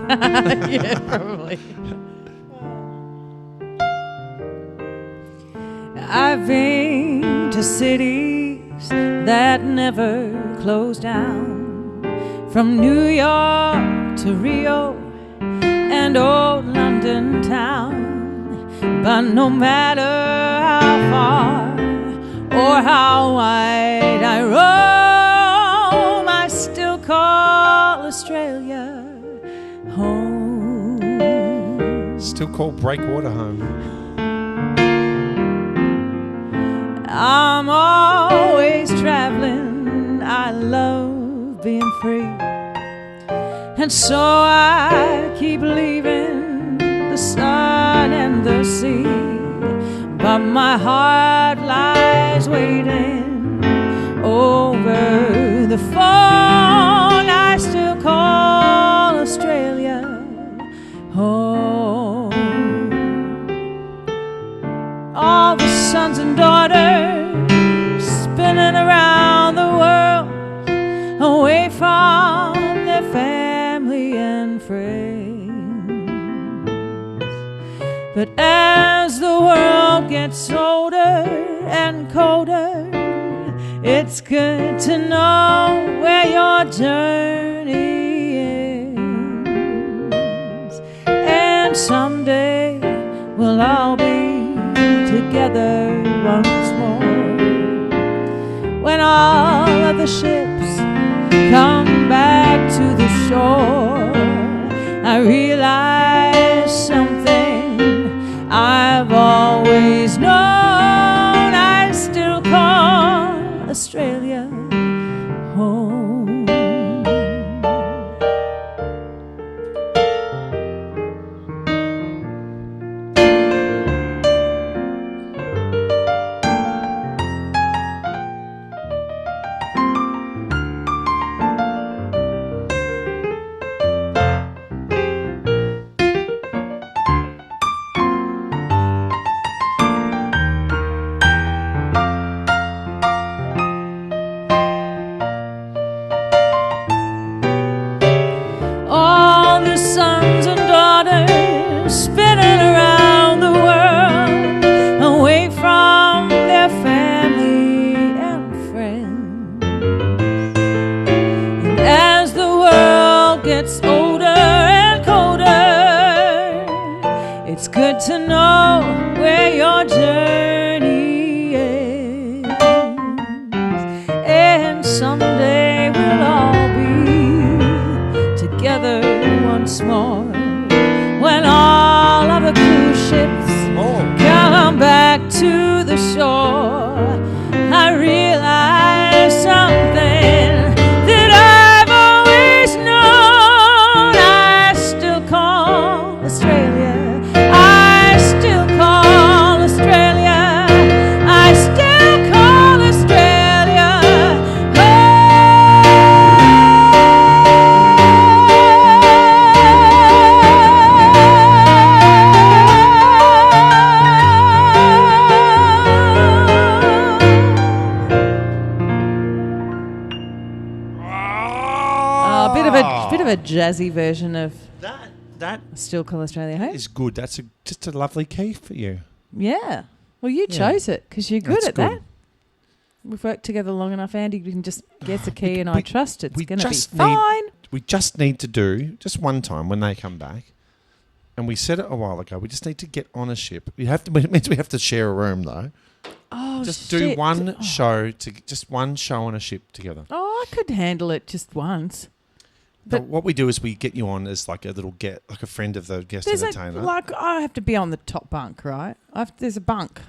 Yeah, probably. I've been to cities that never close down, from New York to Rio and old London town. But no matter how far or how wide I roam, I still call Australia home. Still call Breakwater home. I'm always traveling. I And so I keep leaving the sun and the sea, but my heart lies waiting over the phone. I still call Australia home. All the sons and daughters spinning around the world, away from their family and friends. But as the world gets older and colder, it's good to know where your journey ends. And someday we'll all be together once more, when all of the ships come back to the shore. I realize something I've always known. I still call Australia home. All the sons and daughters spinning around the world, away from their family and friends. And as the world gets older and colder, it's good to know where your journey ends. And someday we'll all be together once more, when all of the cruise ships come back to the shore. I realize something that I've always known. I still call Australia. I still call Australia. I still call Australia bit of a jazzy version of That Still Call Australia Home. is good. That's just a lovely key for you. Yeah. Well, you Yeah. chose it because you're good That's at good. that. We've worked together long enough, Andy. We can just get the key, and we- I trust it's we going to be just need- fine. We just need to do just one time when they come back, and we said it a while ago. We just need to get on a ship. We have to. It means we have to share a room though. Oh, Just shit. do one Oh. show just one show on a ship together. Oh, I could handle it just once. But But what we do is we get you on as like a little like a friend of the guest there's entertainer. I have to be on the top bunk, right? Oh, There's a bunk.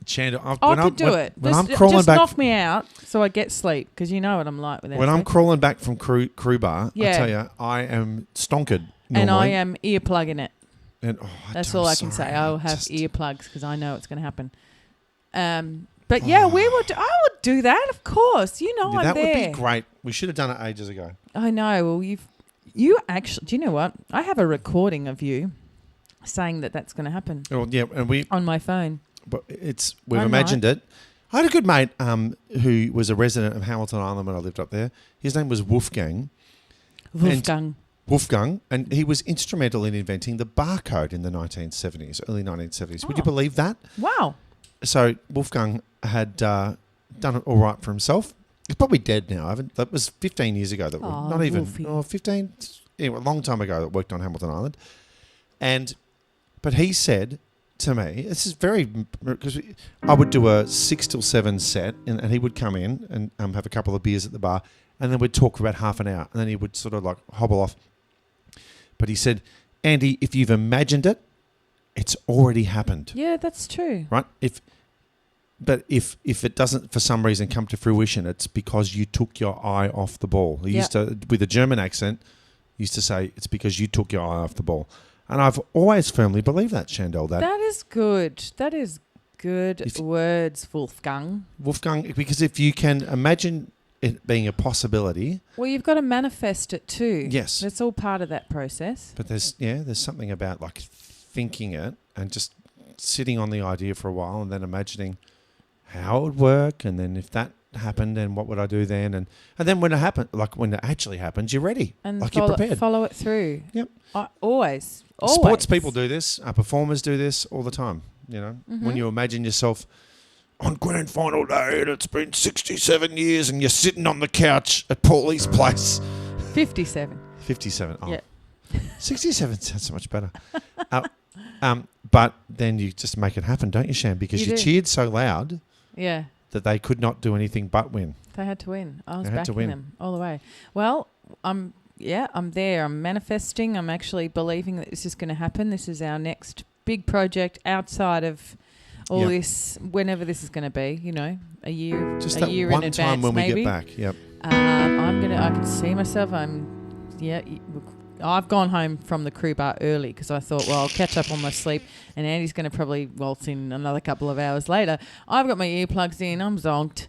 Shandy, I could do it. When Just- I'm crawling just back, knock me out so I get sleep, because you know what I'm like without when I'm sleep. crawling back from crew bar, I Yeah. tell you, I am stonkered. And I normally. am earplugging it. And, That's I'm all I can sorry, say. I'll have just- earplugs because I know it's going to happen. But yeah, we would. I would do that, of course. You know, I'm that there. would be great. We should have done it ages ago. I know. Well, you actually. Do you know what? I have a recording of you saying that that's going to happen Well, yeah, and on my phone. we've I imagined it. I had a good mate who was a resident of Hamilton Island when I lived up there. His name was Wolfgang. Wolfgang, and he was instrumental in inventing the barcode in the 1970s, early 1970s. Would you Oh. believe that? Wow. So Wolfgang had done it all right for himself. He's probably dead now. That was 15 years ago. Not even Wolfie. 15. Anyway, a long time ago that worked on Hamilton Island. But he said to me, this is very, because I would do a 6 till 7 set, and he would come in and have a couple of beers at the bar, and then we'd talk for about half an hour, and then he would sort of like hobble off. But he said, Andy, if you've imagined it, it's already happened. Yeah, that's true. Right? If it doesn't for some reason come to fruition, it's because you took your eye off the ball. He used to, with a German accent, used to say it's because you took your eye off the ball. And I've always firmly believed that, Shandell. That is good. That is good words, Wolfgang. Wolfgang, because if you can imagine it being a possibility. Well, you've got to manifest it too. Yes. That's all part of that process. But there's something about like thinking it and just sitting on the idea for a while and then imagining how it would work, and then if that happened, then what would I do then? And then when it happened, like when it actually happens, you're ready. And like you're prepared. Follow it through. Yep. Always. Sports people do this. Performers do this all the time. You know, when you imagine yourself on grand final day and it's been 67 years and you're sitting on the couch at Paulie's place. 57. 57. Oh. Yeah. 67 sounds so much better. But then you just make it happen, don't you, Shan? Because you cheered so loud that they could not do anything but win. They had to win. I was backing them all the way. Well, I'm there. I'm manifesting. I'm actually believing that this is going to happen. This is our next big project outside of all this, whenever this is going to be, you know, a year just a year in advance, time when maybe. we get back. Yep. I can see myself. I've gone home from the crew bar early because I thought, well, I'll catch up on my sleep, and Andy's going to probably waltz in another couple of hours later. I've got my earplugs in. I'm zonked.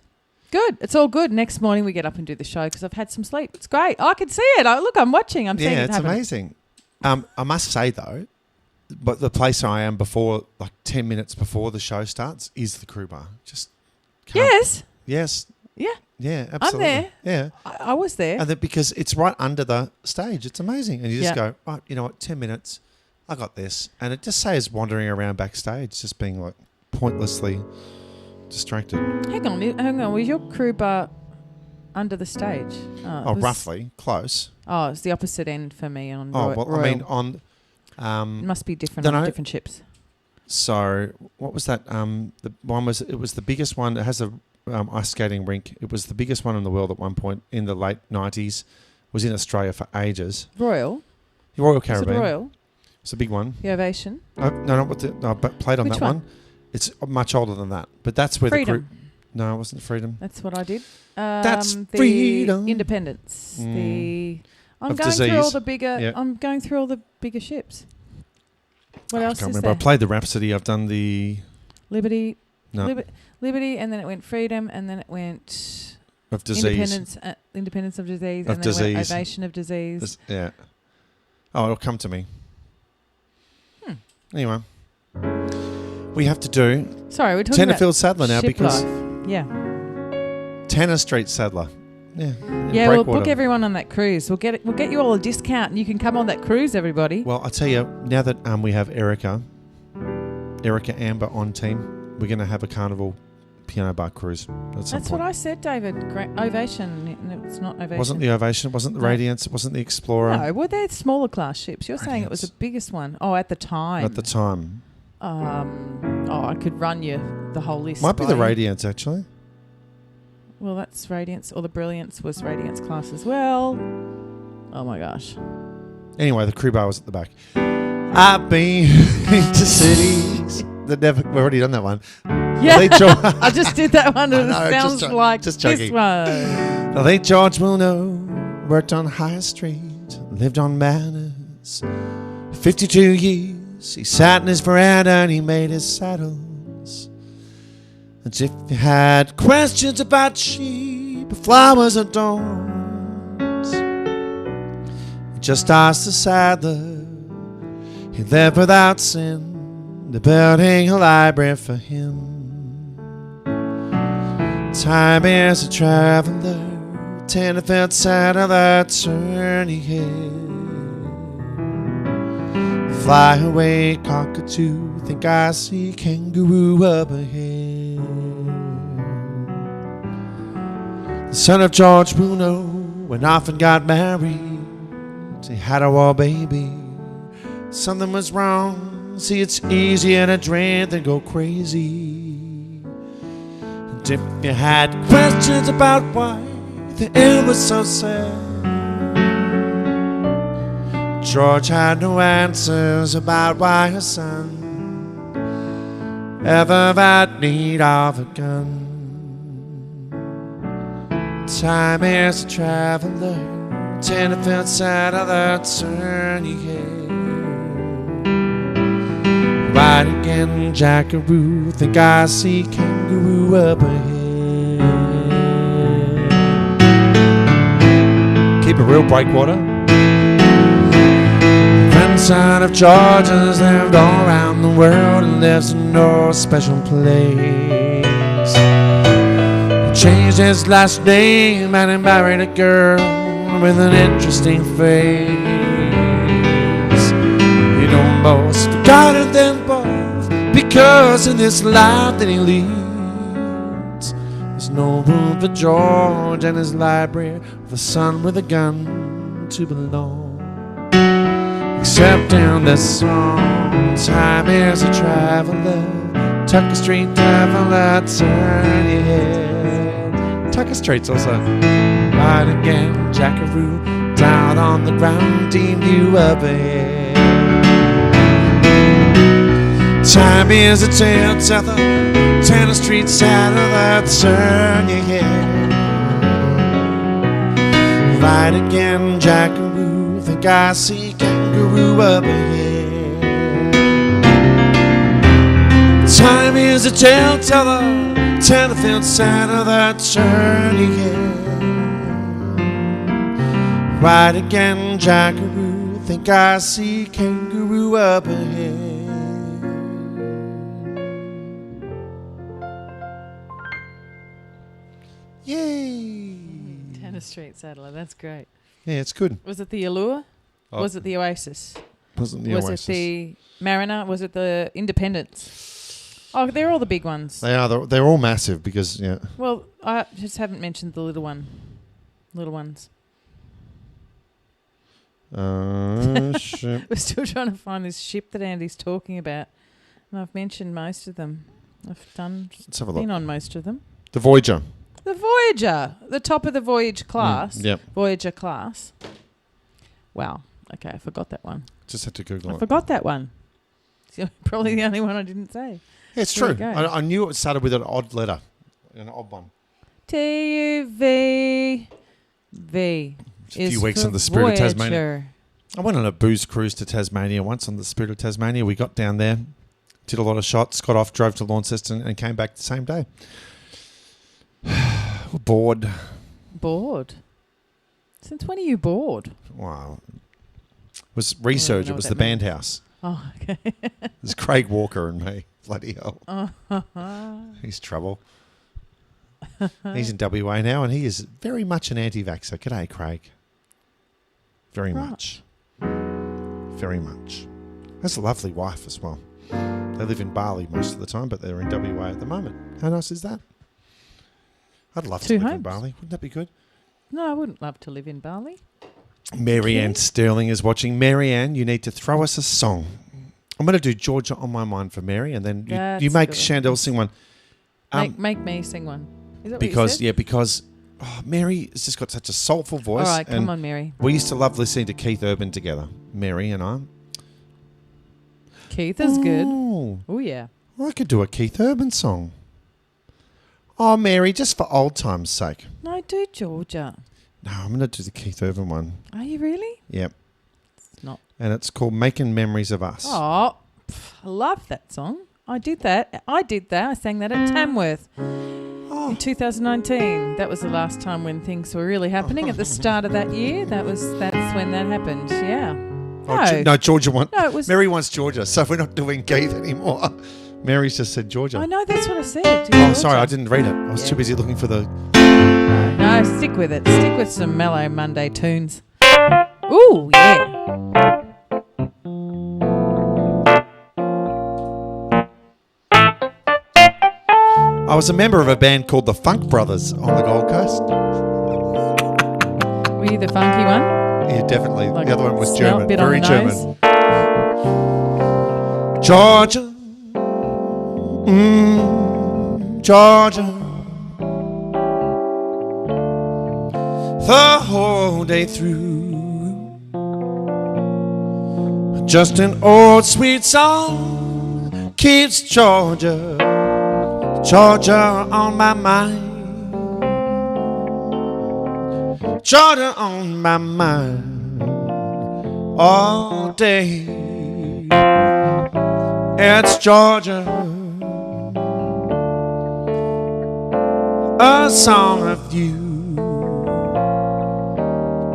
Good. It's all good. Next morning we get up and do the show because I've had some sleep. It's great. I can see it. Look, I'm watching. I'm seeing it happen. Yeah, it's amazing. I must say, though, but the place I am before, like 10 minutes before the show starts, is the crew bar. Just Yes. Yes. Yeah. Yeah, absolutely. I'm there. Yeah. I was there. And because it's right under the stage. It's amazing. And you just go, right, you know what, 10 minutes, I got this. And it just says wandering around backstage, just being like pointlessly distracted. Hang on. Was your crew bar under the stage? Roughly. Close. Oh, it's the opposite end for me on Royal. I mean, on... it must be different on different ships. So, what was that? It was the biggest one. It has a ice skating rink. It was the biggest one in the world at one point in the late 90s. Was in Australia for ages. Royal Caribbean. Is it Royal? It's a big one. The Ovation? But played on Which that one. It's much older than that. But that's where Freedom. the group... No, it wasn't Freedom. That's what I did. That's the Freedom. Independence. I'm Of going disease. through all the bigger. Yeah. I'm going through all the bigger ships. What else I can't is remember. there? I played the Rhapsody. I've done the... Liberty. No. Liberty, and then it went Freedom, and then it went Of Disease. Independence of Disease, Of and then it went Disease. Ovation of Disease. Yeah. Oh, it'll come to me. Anyway. We have to do... Sorry, we're talking about Tenterfield Sadler now ship because... life. Yeah. Tanner Street Sadler. Yeah. Yeah, we'll book everyone on that cruise. We'll get you all a discount, and you can come on that cruise, everybody. Well, I tell you, now that we have Erica Amber on team, we're going to have a Carnival piano bar cruise. That's what I said, David. Ovation. No, it's not Ovation. It wasn't the Ovation. It wasn't the Radiance. It wasn't the Explorer. No, well, they're smaller class ships. You're saying it was the biggest one. Oh, at the time. At the time. I could run you the whole list. Might be the Radiance, actually. Well, that's Radiance, or the Brilliance was Radiance class as well. Oh my gosh. Anyway, the crew bar was at the back. I've been to cities that never... We've already done that one. Yeah, I just did that one. It sounds like just this one. The late George Wilno worked on High Street, lived on Manners. 52 years, he sat in his veranda and he made his saddles. And if you had questions about sheep, flowers or dawns, you just asked the saddler. He lived without sin, they're building a library for him. Time is a traveler, Tenterfield Sadler, turn your head. Fly away, cockatoo, think I see kangaroo up ahead. The son of George Bruno went off and got married. He had a war baby. Something was wrong. See, it's easier to drink than go crazy. And if you had questions about why the air was so sad, George had no answers about why her son ever had need of a gun. Time is a traveler, Tenderfield side of the turn your head. Right again, jackaroo. Think I see kangaroo up ahead. Keep it real, breakwater. Grandson of Georgia's lived all around the world and lives in no special place. He changed his last name and he married a girl with an interesting face. He don't boast of God and them both, because in this life that he leads, there's no room for George and his library of a son with a gun to belong. Except in this song, time is a traveler. Tucker Street traveler, turn your head. Tucker Street's also right again, jackaroo. Down on the ground, deem you up ahead. Time is a tale teller. Tanner Street saddler, turn your head. Right again, jackaroo. Think I see kangaroo up ahead. Time is a tale teller. Tenderfield saddler, turn your head. Right again, jackaroo. Think I see kangaroo up ahead. Yay! Tanner Street Saddler, that's great. Yeah, it's good. Was it the Allure? Oh. Was it the Oasis? Wasn't the Was Oasis. it the Mariner? Was it the Independence? Oh, they're all the big ones. They are. They're all massive because, yeah. Well, I just haven't mentioned the little ones. Shit. We're still trying to find this ship that Andy's talking about. And I've mentioned most of them. I've Let's have a look. been on most of them. The Voyager. The Voyager. The top of the Voyage class. Yep. Voyager class. Wow. Okay, I forgot that one. Just had to Google I it. forgot that one. It's probably the only one I didn't say. Yeah, it's There true. you go. I knew it started with an odd letter. An odd one. TUV. V. It's a few weeks on the Spirit of Tasmania. Voyager. I went on a booze cruise to Tasmania once on the Spirit of Tasmania. We got down there, did a lot of shots, got off, drove to Launceston and came back the same day. We're bored. Bored? Since when are you bored? Wow. It was research. know It was what the that band means. house. Oh, okay. It was Craig Walker and me. Bloody hell. Oh. He's trouble. He's in WA now and he is very much an anti-vaxxer. G'day, Craig. Very Right. much. Very much. Has a lovely wife as well. They live in Bali most of the time, but they're in WA at the moment. How nice is that? I'd love Two to live in homes. Bali. Wouldn't that be good? No, I wouldn't love to live in Bali. Marianne Okay. Sterling is watching. Marianne, you need to throw us a song. I'm going to do Georgia on My Mind for Mary, and then That's you make good. Chandel sing one. Make me sing one. Is that Because what you said? Mary has just got such a soulful voice. All right, and come on, Mary. we used to love listening to Keith Urban together, Mary and I. Keith is good. Oh, Oh, yeah. I could do a Keith Urban song. Oh, Mary, just for old time's sake. No, do Georgia. No, I'm going to do the Keith Urban one. Are you really? Yep. It's not. And it's called Making Memories of Us. Oh, I love that song. I did that. I sang that at Tamworth in 2019. That was the last time when things were really happening at the start of that year. That's when that happened. Yeah. No, Georgia wants. No, it was. Mary wants Georgia, so we're not doing Keith anymore. Mary's just said Georgia. I know that's what I said. Oh, sorry, I didn't read it. I was Yeah. too busy looking for the. No, stick with it. Stick with some Mellow Monday tunes. Ooh, yeah. I was a member of a band called the Funk Brothers on the Gold Coast. Were you the funky one? Yeah, definitely. Like the other one was smell German, bit on very the German. nose? Georgia, Georgia, the whole day through, just an old sweet song keeps Georgia, Georgia on my mind. Georgia on my mind all day. It's Georgia, a song of you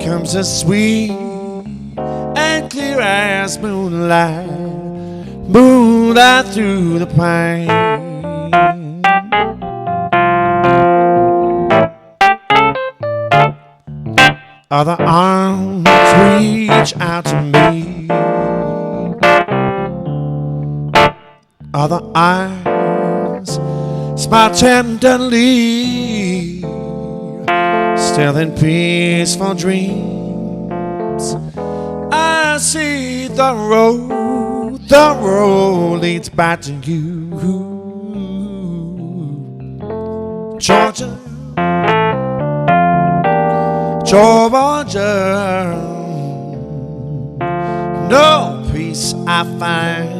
comes as sweet and clear as moonlight, moonlight through the pine. Other arms reach out to me, other eyes smile tenderly, still in peaceful dreams. I see the road leads back to you, Georgia, Georgia. No peace I find,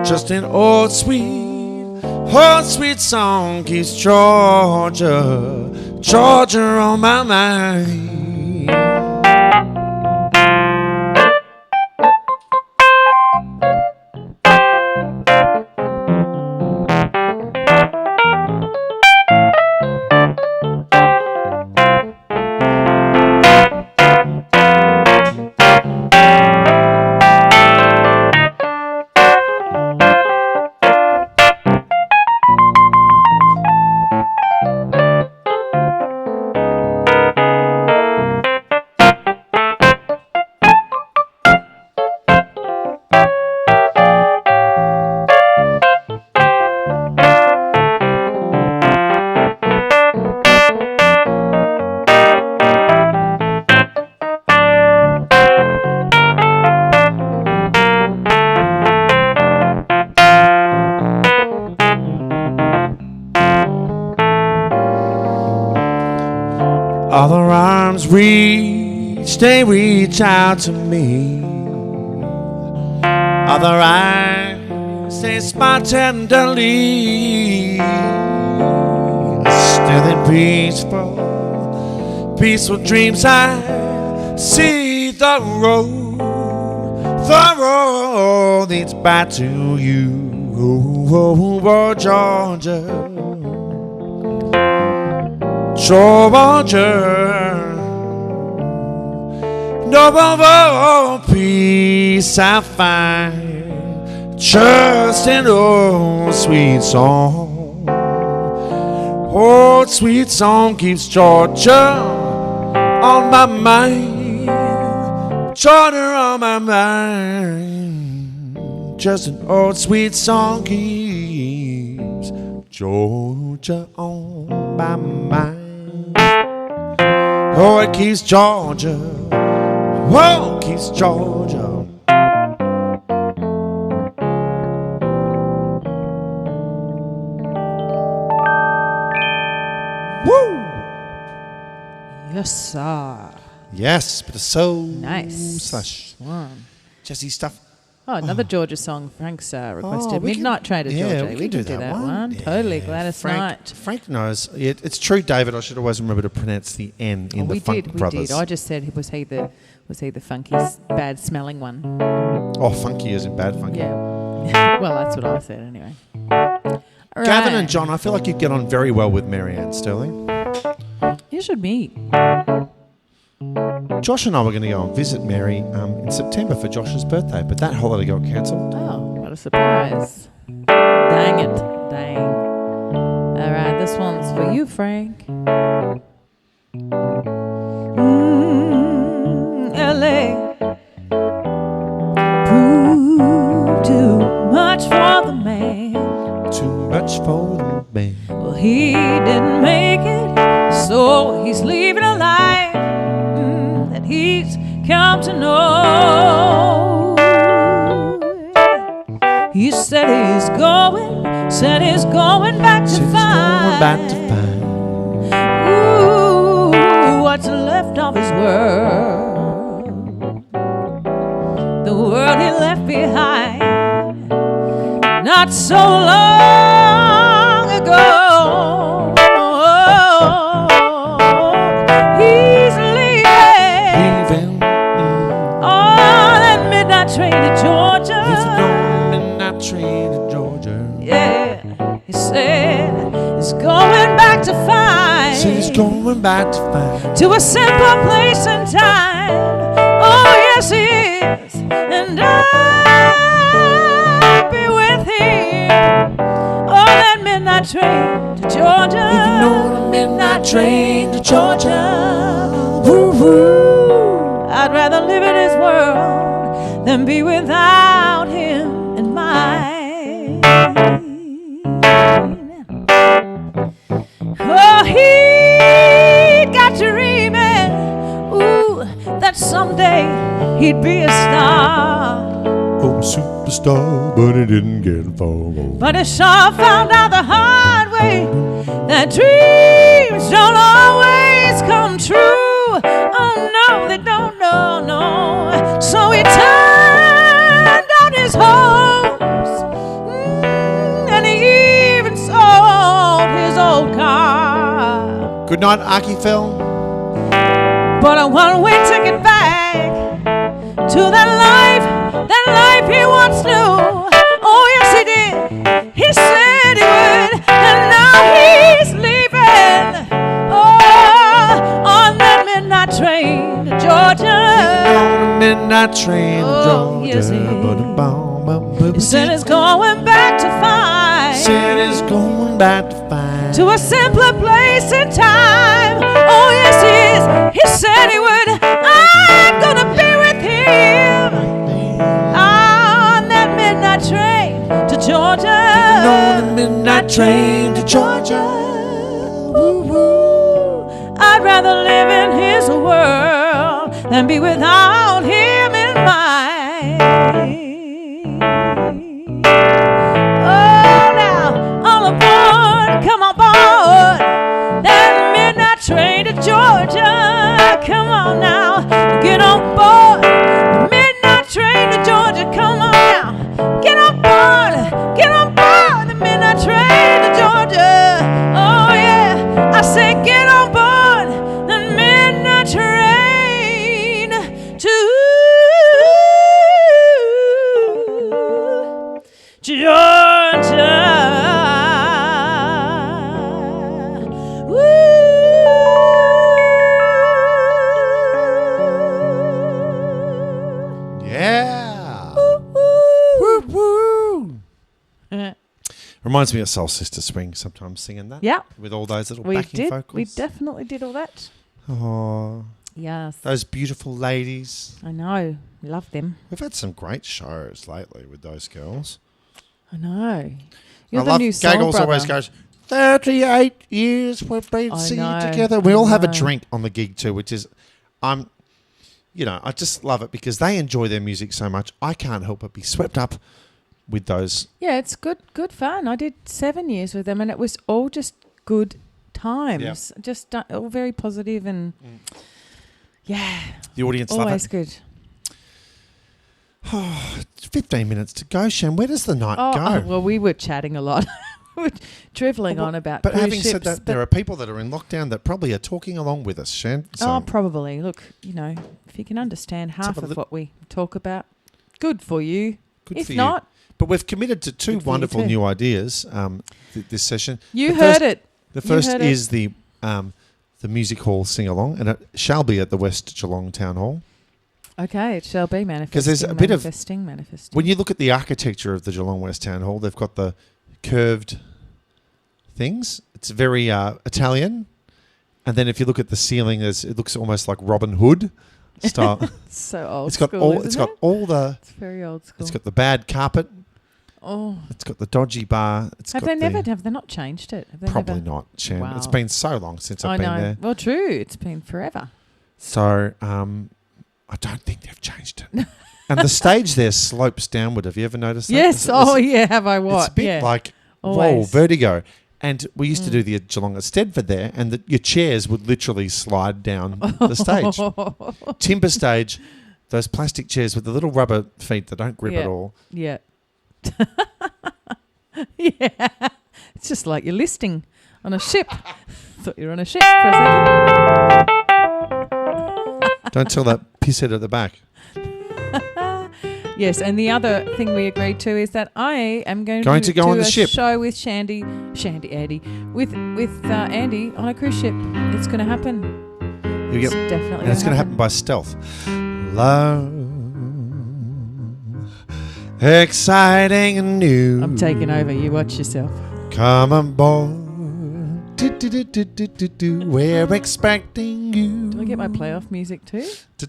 just an old sweet song keeps Georgia, Georgia on my mind. Other arms reach, they reach out to me. Other eyes, they smile tenderly. Still in peaceful dreams I see the road leads back to you, Georgia, Georgia. No peace I find, just an old sweet song. Old sweet song keeps Georgia on my mind, Georgia on my mind. Just an old sweet song keeps Georgia on my mind. Oh, it keeps Georgia, oh, it keeps Georgia. Woo! Yes, sir. Yes, but it's so Nice. slash One. jazzy stuff. Oh, another Georgia song Frank's requested. we can- Midnight Trader, yeah, Georgia. we can do that one. Yeah. Totally. Gladys Knight. Frank knows. It's true, David. I should always remember to pronounce the N in the Funk Brothers. We did. I just said, was he the funky, bad smelling one? Oh, funky as in bad funky. Yeah. Well, that's what I said anyway. All Gavin right. and John, I feel like you'd get on very well with Marianne Sterling. You should meet. Josh and I were going to go and visit Mary in September for Josh's birthday, but that holiday got cancelled. Oh, what a surprise. Dang it. Dang. All right, this one's for you, Frank. L.A. Proved too much for the man. Too much for the band. Well, he didn't make it, so he's leaving a life that he's come to know. He said he's going back to find. Ooh, what's left of his world, the world he left behind not so long ago. midnight train to Georgia. Yeah, he said he's going back to find. Said he's going back to find. To a simpler place and time. Oh yes he is, and I'll be with him on that midnight train to Georgia. Even on a midnight train to Georgia. Woo woo. I'd rather live in his world than be without him in mine. Oh, he got dreaming, ooh, that someday he'd be a star. Oh, superstar, but he didn't get far. But he sure found out the hard way that dreams don't always come true. Oh no, they don't, no. So he turned down his hopes, and he even sold his old car. Good night, Aki Phil. But a one-way ticket back to that life he once knew. Oh yes he did, he said he would, and now he's leaving. Oh, on that midnight train to Georgia. On a midnight train to Oh, Georgia. yes, he is. Ba-da-bum-bum-bum. He said he's going back to find. Said he's going back to find. To a simpler place and time. Oh yes he is, he said he would. I'm gonna be with him on that midnight train to Georgia. On a midnight train to Georgia. Woo, woo. I'd rather live in his world than be without him in mine. Oh, now, all aboard, come on board that midnight train to Georgia. Come on now, get on board the midnight train to Georgia. Come on now, get on board the midnight train to Georgia. Oh yeah, I say get on board the midnight train to Georgia. Yeah. Woo, woo. Reminds me of Soul Sister Swing sometimes singing that. Yeah, With all those little we backing did. vocals. We definitely did all that. Oh, Yes, those beautiful ladies. I know. Love them. We've had some great shows lately with those girls. I know. You're I the love new soul Gaggles brother. always goes, 38 years we've been I singing know, together. We I all have a know. drink on the gig too, which is, I just love it because they enjoy their music so much. I can't help but be swept up with those. Yeah, it's good fun. I did 7 years with them, and it was all just good times. Just all very positive and yeah, The audience love always it. good. 15 minutes to go, Shan. Where does the night go? Oh, well, we were chatting a lot. We were driveling on about But cruise having said ships, that, there are people that are in lockdown that probably are talking along with us, Shan. So Oh, probably. Look, if you can understand half have a of look. what we talk about, good for you. good If for not, you. But we've committed to two Good for you wonderful too. new ideas this session. you The heard first- it. The You first heard it. is the music hall sing along, and it shall be at the West Geelong Town Hall. Okay, it shall be manifesting. 'Cause there's a bit of- manifesting. When you look at the architecture of the Geelong West Town Hall, they've got the curved things. It's very Italian. And then if you look at the ceiling, it looks almost like Robin Hood style. It's so old It's got school, all. isn't It's got it? all the. It's very old school. It's got the bad carpet. Oh, It's got the dodgy bar. It's have got they the- never? Have they not changed it? Have they Probably never? not, Shan. It's Wow. been so long since I I've been know. there. Well, true. It's been forever. So I don't think they've changed it. And the stage there slopes downward. Have you ever noticed that? Yes. Oh, yeah. Have I what? It's a bit yeah. like, whoa, Always. vertigo. And we used to do the Geelong at Stedford there, and your chairs would literally slide down the stage. Timber stage, those plastic chairs with the little rubber feet that don't grip Yeah. at all. Yeah. Yeah. It's just like you're listing on a ship. Thought you were on a ship for a Don't tell that pisshead at the back. second. Yes, and the other thing we agreed to is that I am going to to go do on the a ship. show with Andy, with Andy on a cruise ship. It's going to happen. It's definitely and it's going to happen by stealth. Love, exciting and new. I'm taking over. You watch yourself. Come aboard. We're expecting you. Do I get my playoff music too? Oh,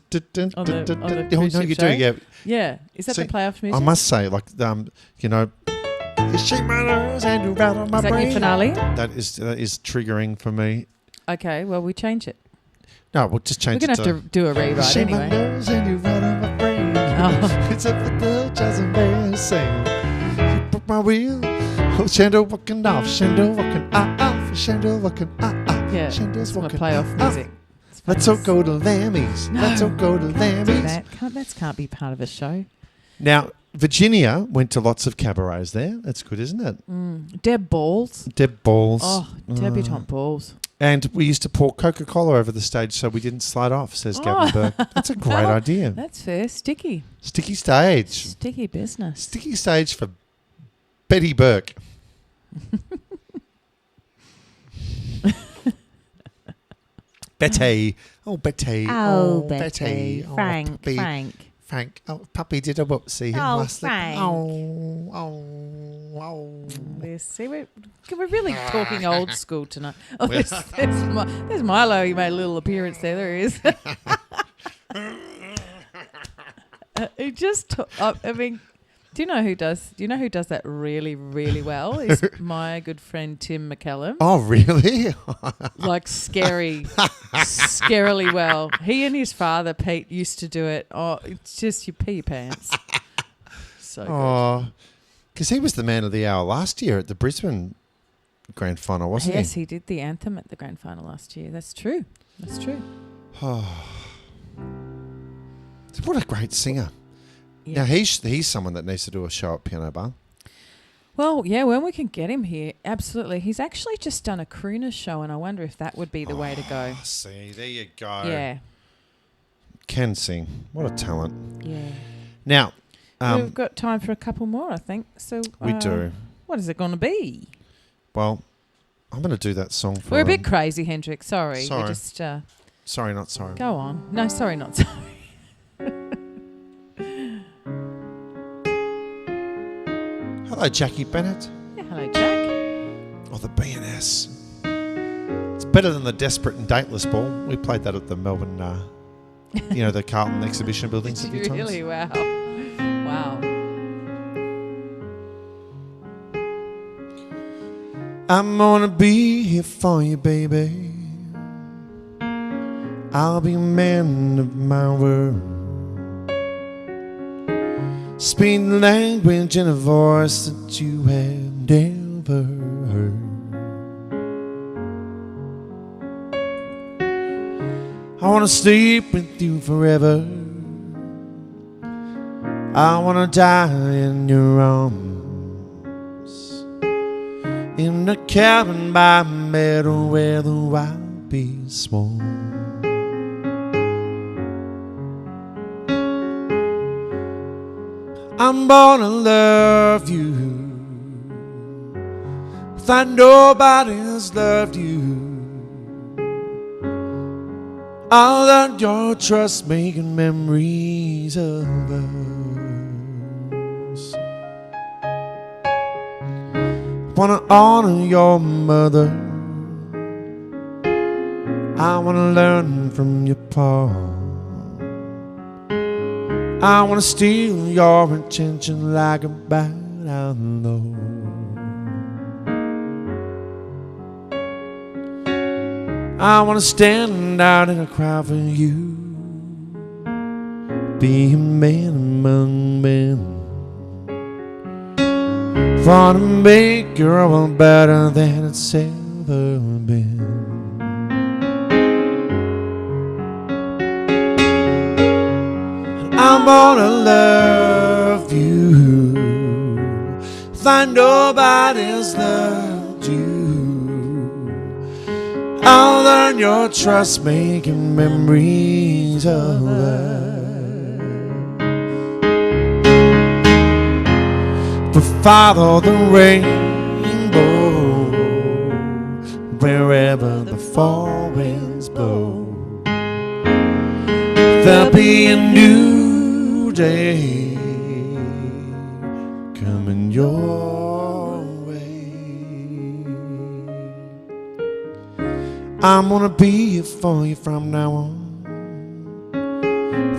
On the no, cruise ship you show? do, yeah. Yeah. Is that See, the playoff music? I must say, like, you know, you shake my nose and you rattle my Is that brain. your finale? That is triggering for me. Okay, well, we change it. No, we'll just change We're going to have to do a rewrite shake my anyway. nose and you rattle my brain. Oh. It's up the bill, jazz and bass sing. You broke my wheel. Oh, Shando walking off, Shando walking off, Shando walking off. Yeah, Shando's it's my walking playoff off. music. Let's all go to Lammy's. No. Let's all go to Do Lammy's. that can't be part of a show. Now, Virginia went to lots of cabarets there. That's good, isn't it? Deb Balls. Deb Balls. Oh, debutante balls. And we used to pour Coca-Cola over the stage so we didn't slide off, says Gavin Burke. That's a great idea. That's fair. Sticky. Sticky stage. Sticky business. Sticky stage for Betty Burke. Betty. Oh, Betty. Oh, Betty. Oh, Frank, puppy. Frank. Frank. Oh, puppy did a whoopsie. Oh, last night. Frank. Oh. See, we're really talking old school tonight. Oh, there's Milo. He made a little appearance there. There he is. He just. I mean, do you know who does that really, really well? Is my good friend Tim McCallum. Oh, really? Like scarily well. He and his father Pete used to do it. Oh, it's just you pee your pants. So good. Oh, because he was the man of the hour last year at the Brisbane Grand Final, wasn't Yes, he? he did the anthem at the grand final last year. That's true. What a great singer. Yeah. Now, he's someone that needs to do a show at Piano Bar. Well, yeah, when we can get him here, absolutely. He's actually just done a crooner show, and I wonder if that would be the way to go. See, there you go. Yeah. Can sing. What a talent. Yeah. Now, We've got time for a couple more, I think. So we do. What is it going to be? Well, I'm going to do that song for We're a bit crazy, Hendrik. Sorry. Sorry. We just Sorry, not sorry. go on. No, sorry, not sorry. Hello, Jackie Bennett. Yeah, hello, Jack. Oh, the B&S. It's better than the Desperate and Dateless Ball. We played that at the Melbourne, the Carlton exhibition buildings a few times. Really? Wow. Wow. I'm gonna be here for you, baby. I'll be a man of my word. Speak the language in a voice that you have never heard. I wanna sleep with you forever. I wanna die in your arms, in the cabin by Mellow where the wild bees swarm. I'm gonna love you that nobody's loved you. I'll learn your trust, making memories of us. Wanna honor your mother. I wanna learn from your pa. I wanna steal your attention like a bad outlaw. I wanna stand out in a crowd for you, be a man among men. Want to make your world better than it's ever been. I'm gonna love you like nobody's loved you. I'll learn your trust, making memories of us. but follow the rainbow wherever the fall winds blow. There'll be a new day coming your way. I'm gonna be here for you from now on.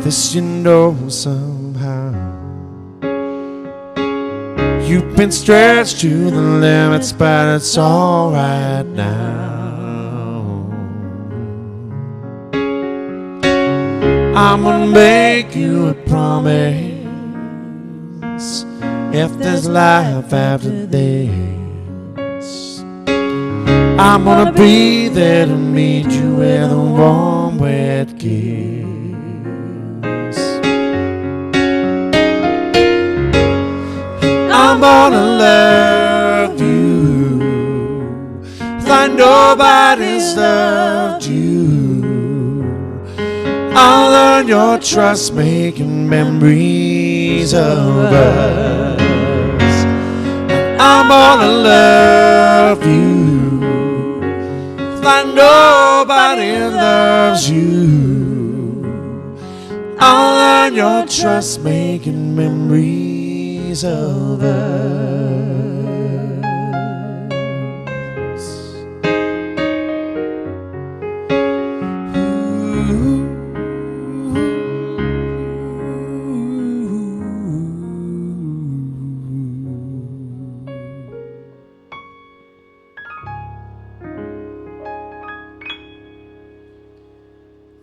This you know somehow. You've been stretched to the limits, but it's alright now. I'm gonna make you a promise. If there's life after this, I'm gonna be there to meet you with a warm, wet kiss. I'm gonna love you like nobody's loved you. I'll earn your trust, making memories of us. I'm gonna love you like nobody loves you. I'll earn your trust, making memories of us.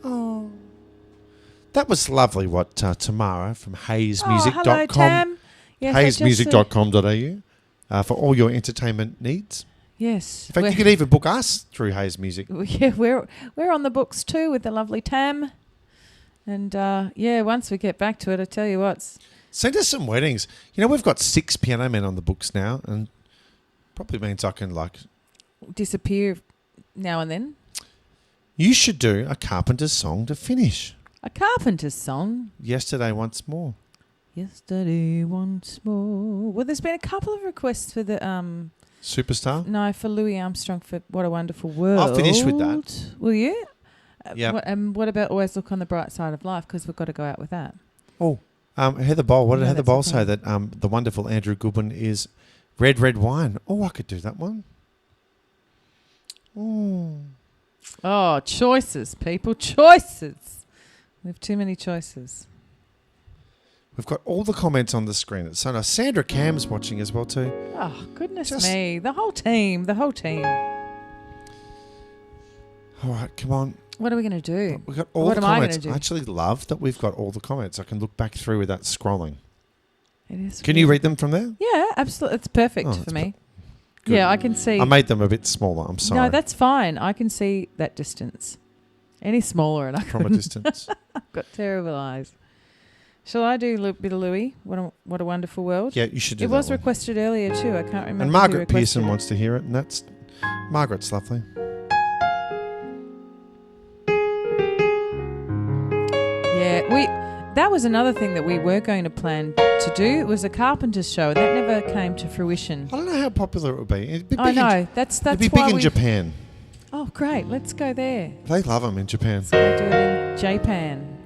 Oh, that was lovely. What Tamara from HayesMusic.com. Oh, hello, Tam. Yes, HayesMusic.com.au for all your entertainment needs. Yes. In fact, you could even book us through Hayes Music. Yeah, we're on the books too with the lovely Tam. And once we get back to it, I tell you what. Send us some weddings. You know, we've got 6 piano men on the books now, and probably means I can disappear now and then. You should do a Carpenter's song to finish. A Carpenter's song? Yesterday Once More. Yesterday Once More. Well, there's been a couple of requests for the... Superstar? No, for Louis Armstrong for What a Wonderful World. I'll finish with that. Will you? Yeah. What about Always Look on the Bright Side of Life? Because we've got to go out with that. Oh, Heather Bowl. What did No, Heather that's Bowl okay. say? That the wonderful Andrew Goodwin is red wine. Oh, I could do that one. Oh, choices, people. Choices. We have too many choices. We've got all the comments on the screen. It's so nice. Sandra Cam's watching as well too. Oh, goodness me. The whole team. All right, come on. What are we going to do? We've got all What the am I comments. gonna do? I actually love that we've got all the comments. I can look back through without scrolling. It is. Can you read them from there? Yeah, absolutely. It's perfect Oh, for it's me. Good. Yeah, I can see. I made them a bit smaller. I'm sorry. No, that's fine. I can see that distance. Any smaller and I from a couldn't. distance. I've got terrible eyes. Shall I do a bit of Louis? What a Wonderful World? Yeah, you should do It that was one. requested earlier too. I can't remember. And who Margaret requested Pearson it. wants to hear it, and that's Margaret's lovely. Yeah, that was another thing that we were going to plan to do. It was a Carpenter's show, and that never came to fruition. I don't know how popular it would be. It'd be big I know. That's it'd be why big in we. Japan. Oh, great! Let's go there. They love them in Japan. So we do it in Japan.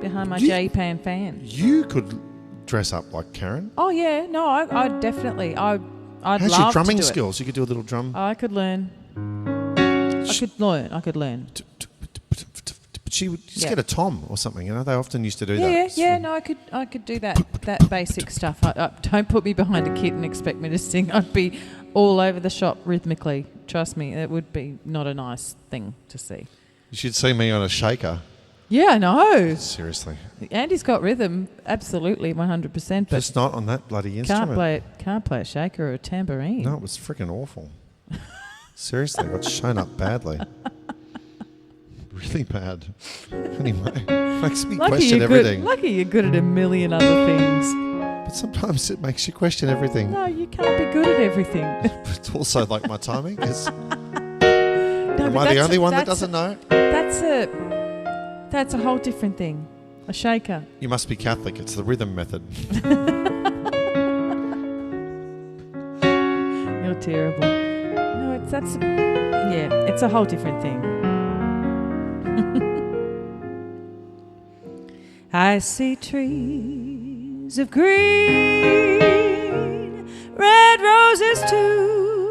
Behind my Japan fan. You could dress up like Karen. Oh yeah, no, I definitely. I'd How's love your drumming to do skills? You could do a little drum. I could learn. I could learn. But she would just Yeah. get a tom or something. You know, they often used to do Yeah, that. yeah. No, I could do that basic stuff. Don't put me behind a kit and expect me to sing. I'd be all over the shop rhythmically. Trust me, it would be not a nice thing to see. You should see me on a shaker. Yeah, I know. Seriously. Andy's got rhythm, absolutely, 100%. But Just not on that bloody instrument. can't play a shaker or a tambourine. No, it was freaking awful. Seriously, I got shown up badly. Really bad. Anyway, makes me question everything. Lucky you're good at a million other things. But sometimes it makes you question everything. No, you can't be good at everything. But it's also like my timing. Because No, am but I the that's only one that that's doesn't know? That's a whole different thing. A shaker. You must be Catholic. It's the rhythm method. You're terrible. No, it's a whole different thing. I see trees of green, red roses too.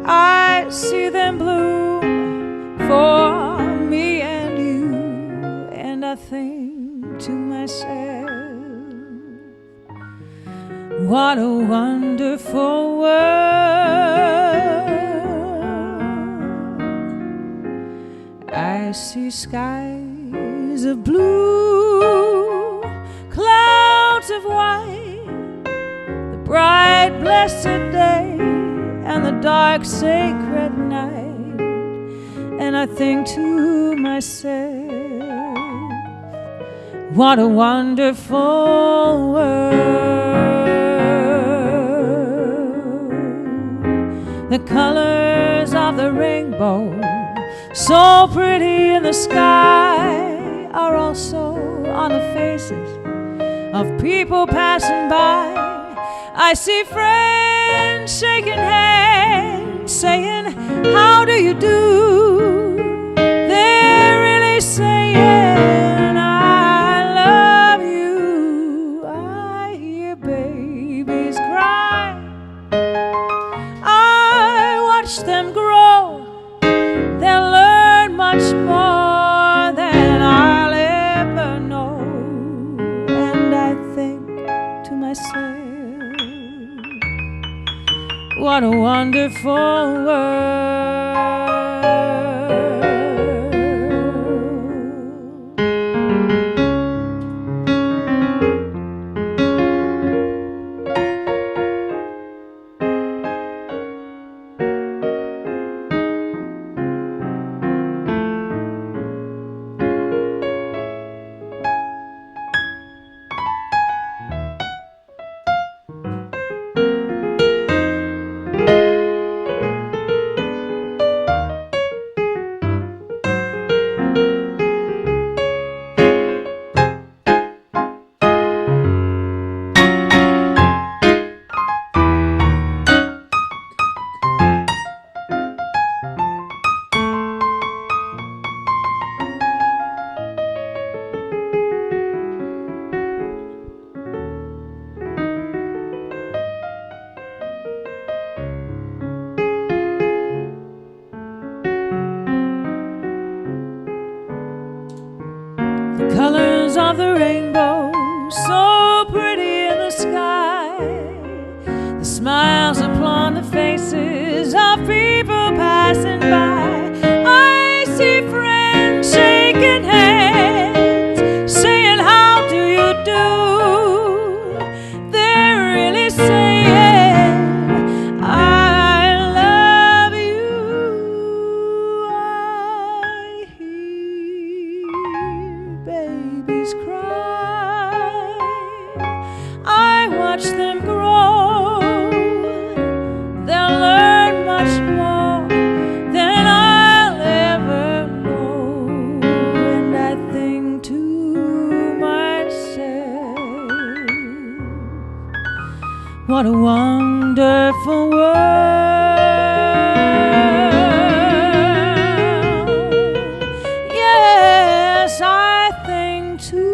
I see them bloom for me and you, and I think to myself, what a wonderful world. I see skies of blue, clouds of white, the bright blessed day and the dark sacred night, and I think to myself, what a wonderful world. The colors of the rainbow, so pretty in the sky, are also on the faces of people passing by. I see friends shaking hands, saying, how do you do? They're really saying, I love you. I hear babies cry. I watch them grow. They'll learn much more than I'll ever know. And I think to myself, what a wonderful world. Colors of the rainbow, so pretty in the sky. The smiles upon the faces of people passing by. I see friends shaking hands, saying, how do you do? They're really saying, I love you. I hear babies cry. I watch them grow. They'll learn much more than I'll ever know. And I think to myself, what a wonderful world. Yes, I think to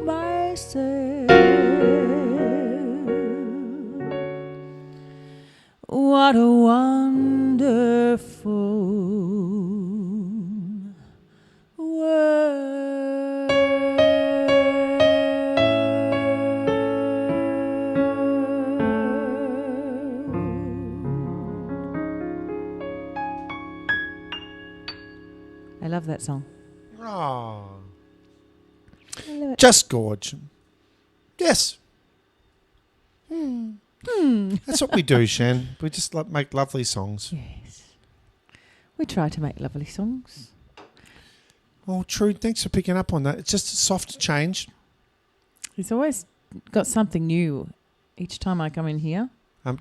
myself, what a wonderful world. I love that song. Oh, I love it. just gorge. Yes. That's what we do, Shan. We just make lovely songs. Yes. We try to make lovely songs. Oh, true. Thanks for picking up on that. It's just a soft change. He's always got something new each time I come in here.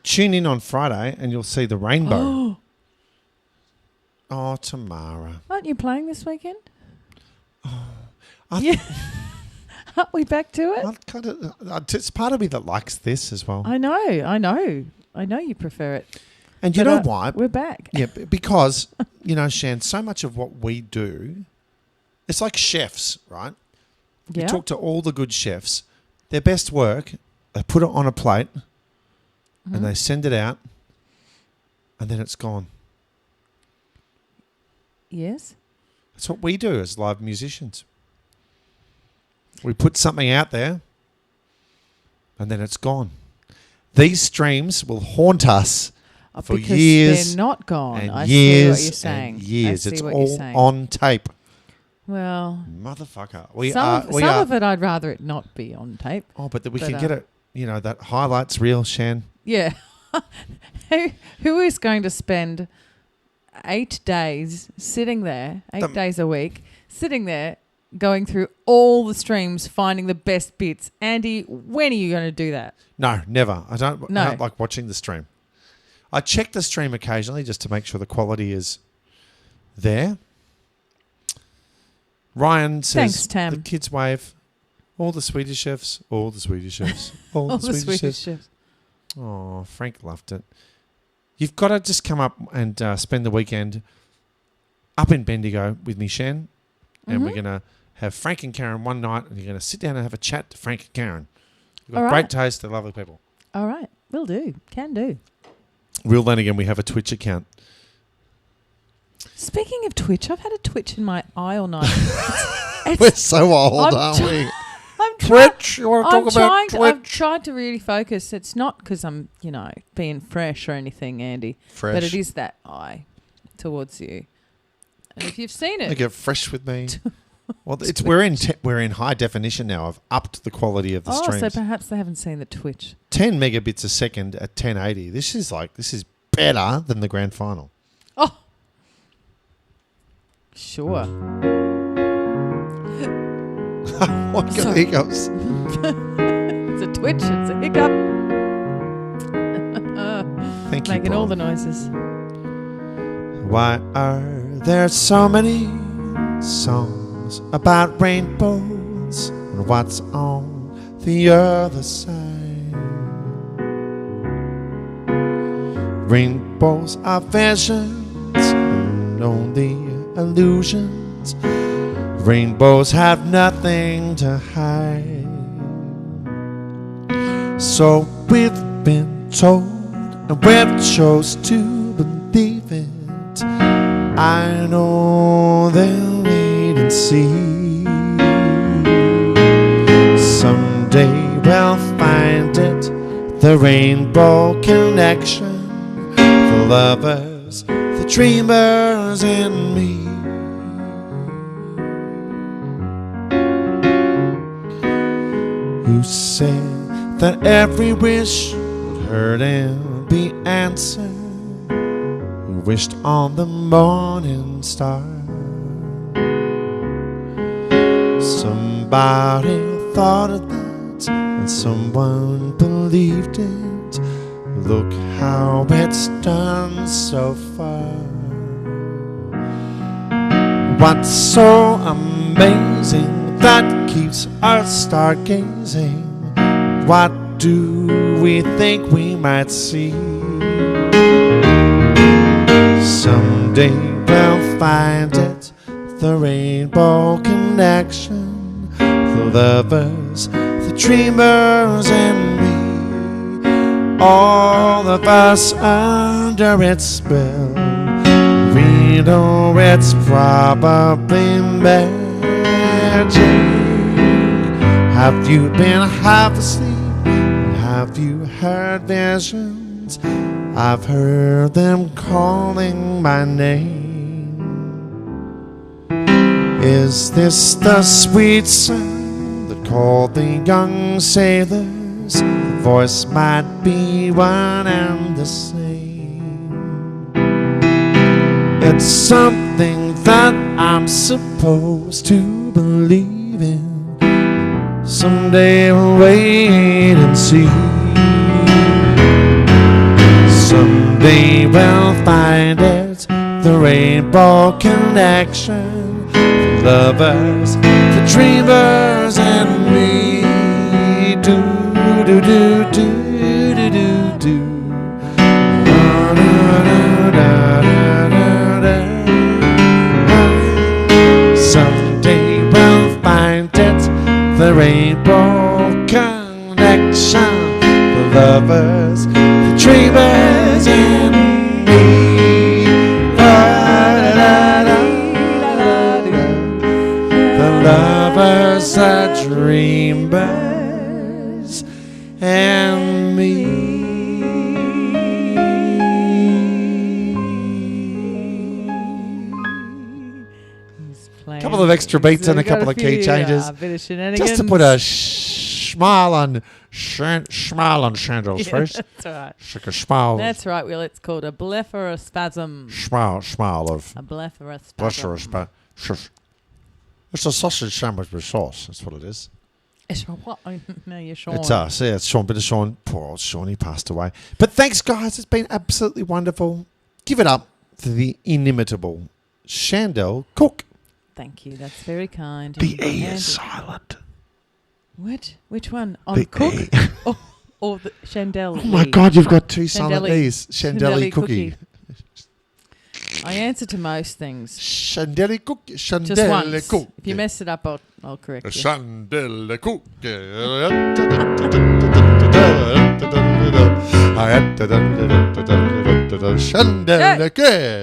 Tune in on Friday and you'll see the rainbow. Oh, Tamara. Aren't you playing this weekend? I Yeah. Aren't we back to it? it's part of me that likes this as well. I know. I know you prefer it. And you But, know uh, why? We're back. Yeah, because, Shan, so much of what we do, it's like chefs, right? Yeah. You talk to all the good chefs, their best work, they put it on a plate and they send it out and then it's gone. Yes. That's what we do as live musicians. We put something out there and then it's gone. These streams will haunt us for because years they're not gone. and I years see what you're saying. and years. I see It's what all you're saying. on tape. Well, Motherfucker. some of it I'd rather it not be on tape. Oh, but we But, can get it, that highlights reel, Shan. Yeah. Who is going to spend 8 days sitting there, 8 days a week, sitting there, going through all the streams, finding the best bits? Andy, when are you going to do that? No, never. I don't No. like watching the stream. I check the stream occasionally just to make sure the quality is there. Ryan says, Thanks, Tam. the kids wave, all the Swedish chefs, all the Swedish chefs, all All the the Swedish Swedish chefs. chefs. Oh, Frank loved it. You've got to just come up and spend the weekend up in Bendigo with me, Shan, and we're going to have Frank and Karen one night, and you're going to sit down and have a chat to Frank and Karen. You've got All right. great taste, they're lovely people. All right. Will do. Can do. Real Lanigan, we have a Twitch account. Speaking of Twitch, I've had a twitch in my eye all night. We're so old, I'm aren't try- we? I'm trying. Twitch? You want to talk about Twitch? I've tried to really focus. It's not because I'm, being fresh or anything, Andy. Fresh. But it is that eye towards you. And if you've seen They it, get fresh with me. Well, we're in high definition now. I've upped the quality of the so streams. perhaps they haven't seen the twitch. 10 megabits a second at 1080. This is better than the grand final. Oh, sure. What got hiccups? It's a twitch. It's a hiccup. Thank you, Making all the Brian. noises. Why are there so many songs about rainbows and what's on the other side? Rainbows are visions and only illusions. Rainbows have nothing to hide. So we've been told and we've chose to believe it. I know they'll wait and see. Someday we'll find it, the rainbow connection, the lovers, the dreamers, and me. Who said that every wish would hurt and be answered? Who wished on the morning star? Somebody thought of that and someone believed it. Look how it's done so far. What's so amazing that keeps us stargazing? What do we think we might see? Someday we'll find it, the rainbow connection, the lovers, the dreamers, and me. All of us under its spell. We know it's probably magic. Have you been half asleep? Have you heard visions? I've heard them calling my name. Is this the sweet sound that called the young sailors? The voice might be one and the same. It's something that I'm supposed to believe in. Someday we'll wait and see. Someday we'll find it, the rainbow connection, the lovers, the dreamers, and me. Do do do do do do do. couple of extra beats So and a we got couple of key changes. Bit of shenanigans. Just to put a smile on Shandel's face. That's right. Like a smile. That's right, Will. It's called a blepharospasm. Smile of A blepharospasm. It's a sausage sandwich with sauce. That's what it is. It's what? No, you're Sean. It's us. Yeah, it's Sean. Bit of Sean. Poor old Sean. He passed away. But thanks, guys. It's been absolutely wonderful. Give it up for the inimitable Shandell Cook. Thank you. That's very kind. The E And- is silent. What? Which one? On The Cook? E. Or the Shandell? Oh my God, you've got two silent Shandelli. E's. Shandelli Cookie. I answer to most things. Shandelli Cookie. Just Shandelli once. Cookie. If you mess it up, I'll correct you. Shandelli Cookie.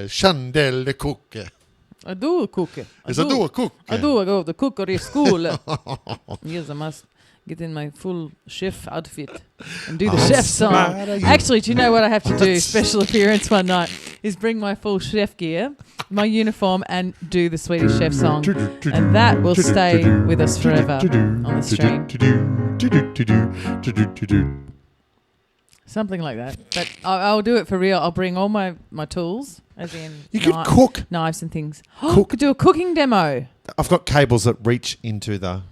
Shandelli Cookie. I do cook. I do a cook. I do. I go to the cookery school. Yes, I must get in my full chef outfit and do the chef song. Actually, do you know what I have to do? Special appearance one night is bring my full chef gear, my uniform, and do the Swedish chef song, and that will stay with us forever on the stream. Something like that. But I'll do it for real. I'll bring all my tools, as in You could cook. knives and things. Cook. Could do a cooking demo. I've got cables that reach into the.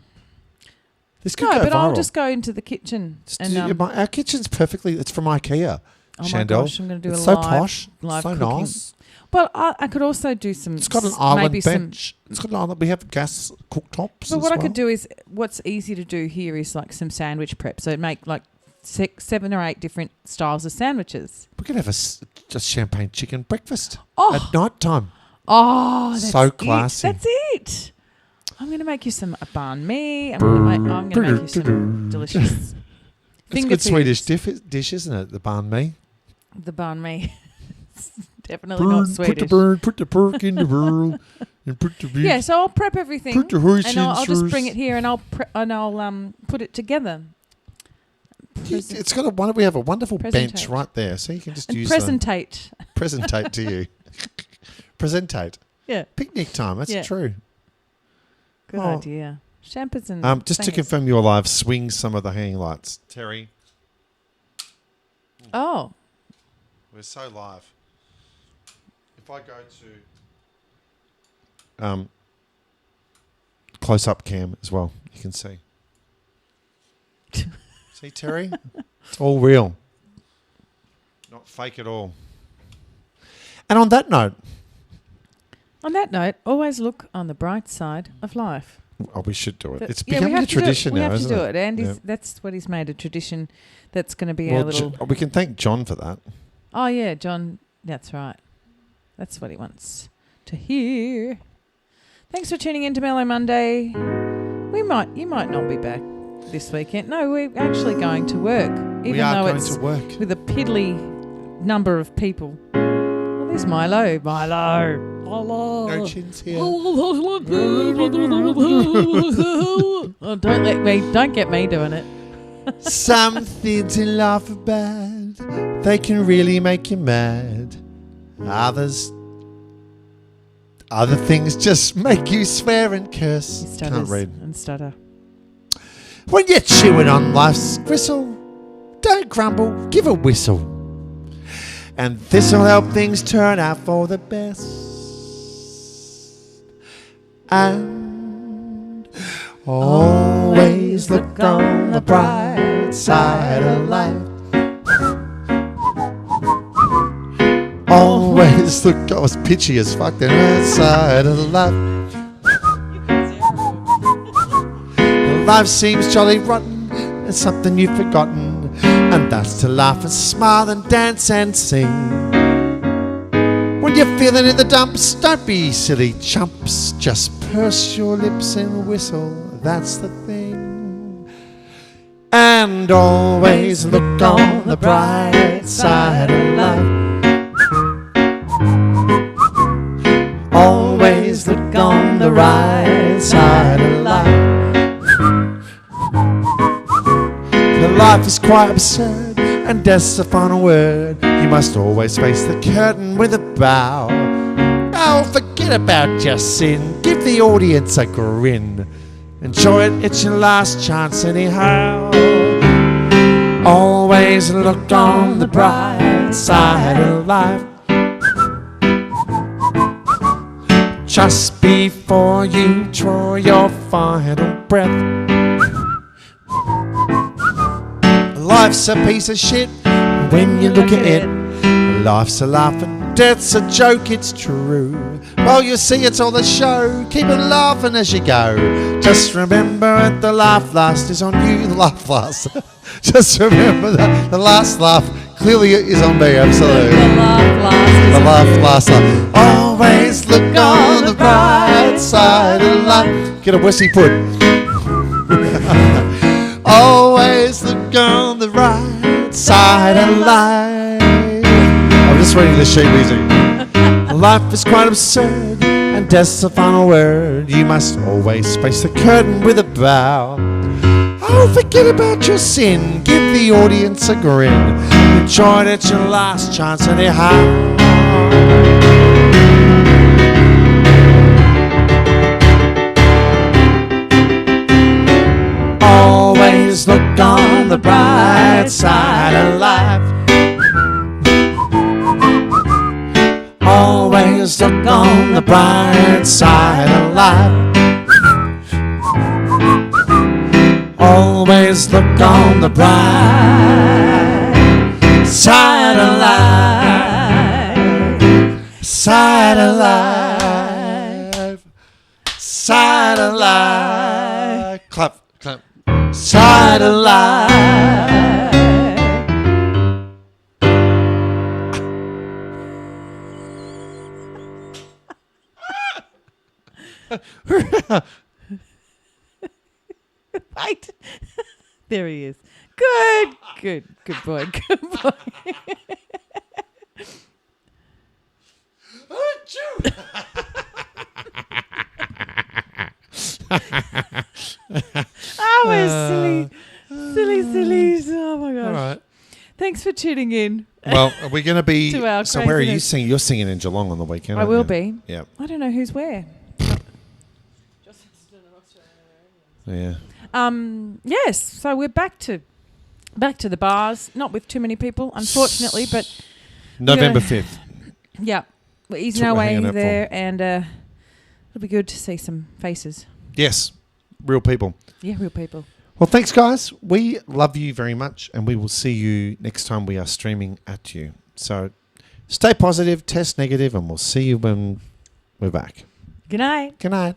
This could No, go but viral. I'll just go into the kitchen. And our kitchen's perfectly. It's from IKEA. oh my Shandell. gosh, I'm going to do It's a so live, posh. live So cooking. nice. Well, I could also do some. It's got an island maybe bench. It's got an island. We have gas cooktops. But as what I well. could do is, what's easy to do here is like some sandwich prep. So make like 7 or 8 different styles of sandwiches. We could have just champagne chicken breakfast Oh, at night time. oh, that's So it. classy. That's it. I'm going to make you some banh mi. I'm going to make you some delicious It's a finger good Swedish foods. dish, isn't it? The banh mi. The banh mi. It's definitely not Swedish. Put the pork in the burl, and put the beef. Yeah, so I'll prep everything, Put the and I'll just bring it here, and I'll put it together. It's got we have a wonderful bench Presentate. right there, so you can just And use presentate. presentate to you. Presentate. Yeah, Picnic time. That's Yeah. true. good Oh. idea. Champers and Just to things. confirm you're live, swing some of the hanging lights, Terry. Oh, We're so live. If I go to close-up cam as well, you can see. See, Terry? It's all real. Not fake at all. And on that note... on that note, always look on the bright side of life. Oh, we should do it. It's Yeah, we becoming have a to do it. tradition We now, have to isn't do it? it. And Yeah. that's what he's made a tradition. That's going to be our Well, little... we can thank John for that. Oh, yeah, John. That's right. That's what he wants to hear. Thanks for tuning in to Mellow Monday. You might not be back this weekend. No, we're actually going to work. Even We are though going it's to work. with a piddly number of people. Well, there's Milo. No chins here. Oh, don't get me doing it. Some things to laugh about, they can really make you mad. Other things just make you swear and curse. He Can't stutters read. and stutter. When you're chewing on life's gristle, don't grumble, give a whistle. And this'll help things turn out for the best. And always look on the bright side of life. Always look, I was pitchy as fuck, the right side of life. Life seems jolly rotten, and something you've forgotten, and that's to laugh and smile and dance and sing. When you're feeling in the dumps, don't be silly chumps, just purse your lips and whistle, that's the thing. And always look on the bright side of life. Always look on the right side of life. The life is quite absurd, and death's the final word. You must always face the curtain with a bow. Oh, forget forget about your sin. Give the audience a grin. Enjoy it, it's your last chance anyhow. Always look on the bright side of life. Just before you draw your final breath. Life's a piece of shit when you look at it. Life's a laugh and death's a joke, it's true. Well, you see, it's all the show. Keep it laughing as you go. Just remember that the laugh last is on you. The laugh last. Just remember that the last laugh clearly is on me, absolutely. The laugh last. Always look on the bright side of life. Get a Westie put. Always look on the right side of life. I'm just reading the sheet music. Life is quite absurd, and death's the final word. You must always face the curtain with a bow. Oh, forget about your sin. Give the audience a grin. Enjoy it, it's your last chance anyhow. Always look on the bright side of life. Always look on the bright side of life. Always look on the bright side of life. Side of life. Side of life. Clap, clap. Side of life. Wait. There he is. Good boy. Good boy. Oh, we're silly. Oh my gosh. All right. Thanks for tuning in. Well, are we going to be... To our so where are you craziness. singing? You're singing in Geelong on the weekend, I aren't will you? be. Yeah. I don't know who's where. Yeah. Yes, so we're back to the bars, not with too many people, unfortunately, but November gonna- 5th. yeah, we're easing That's our what we're way hanging out there, and it'll be good to see some faces. Yes. Real people. Yeah, real people. Well, thanks, guys. We love you very much, and we will see you next time we are streaming at you. So stay positive, test negative, and we'll see you when we're back. Good night. Good night.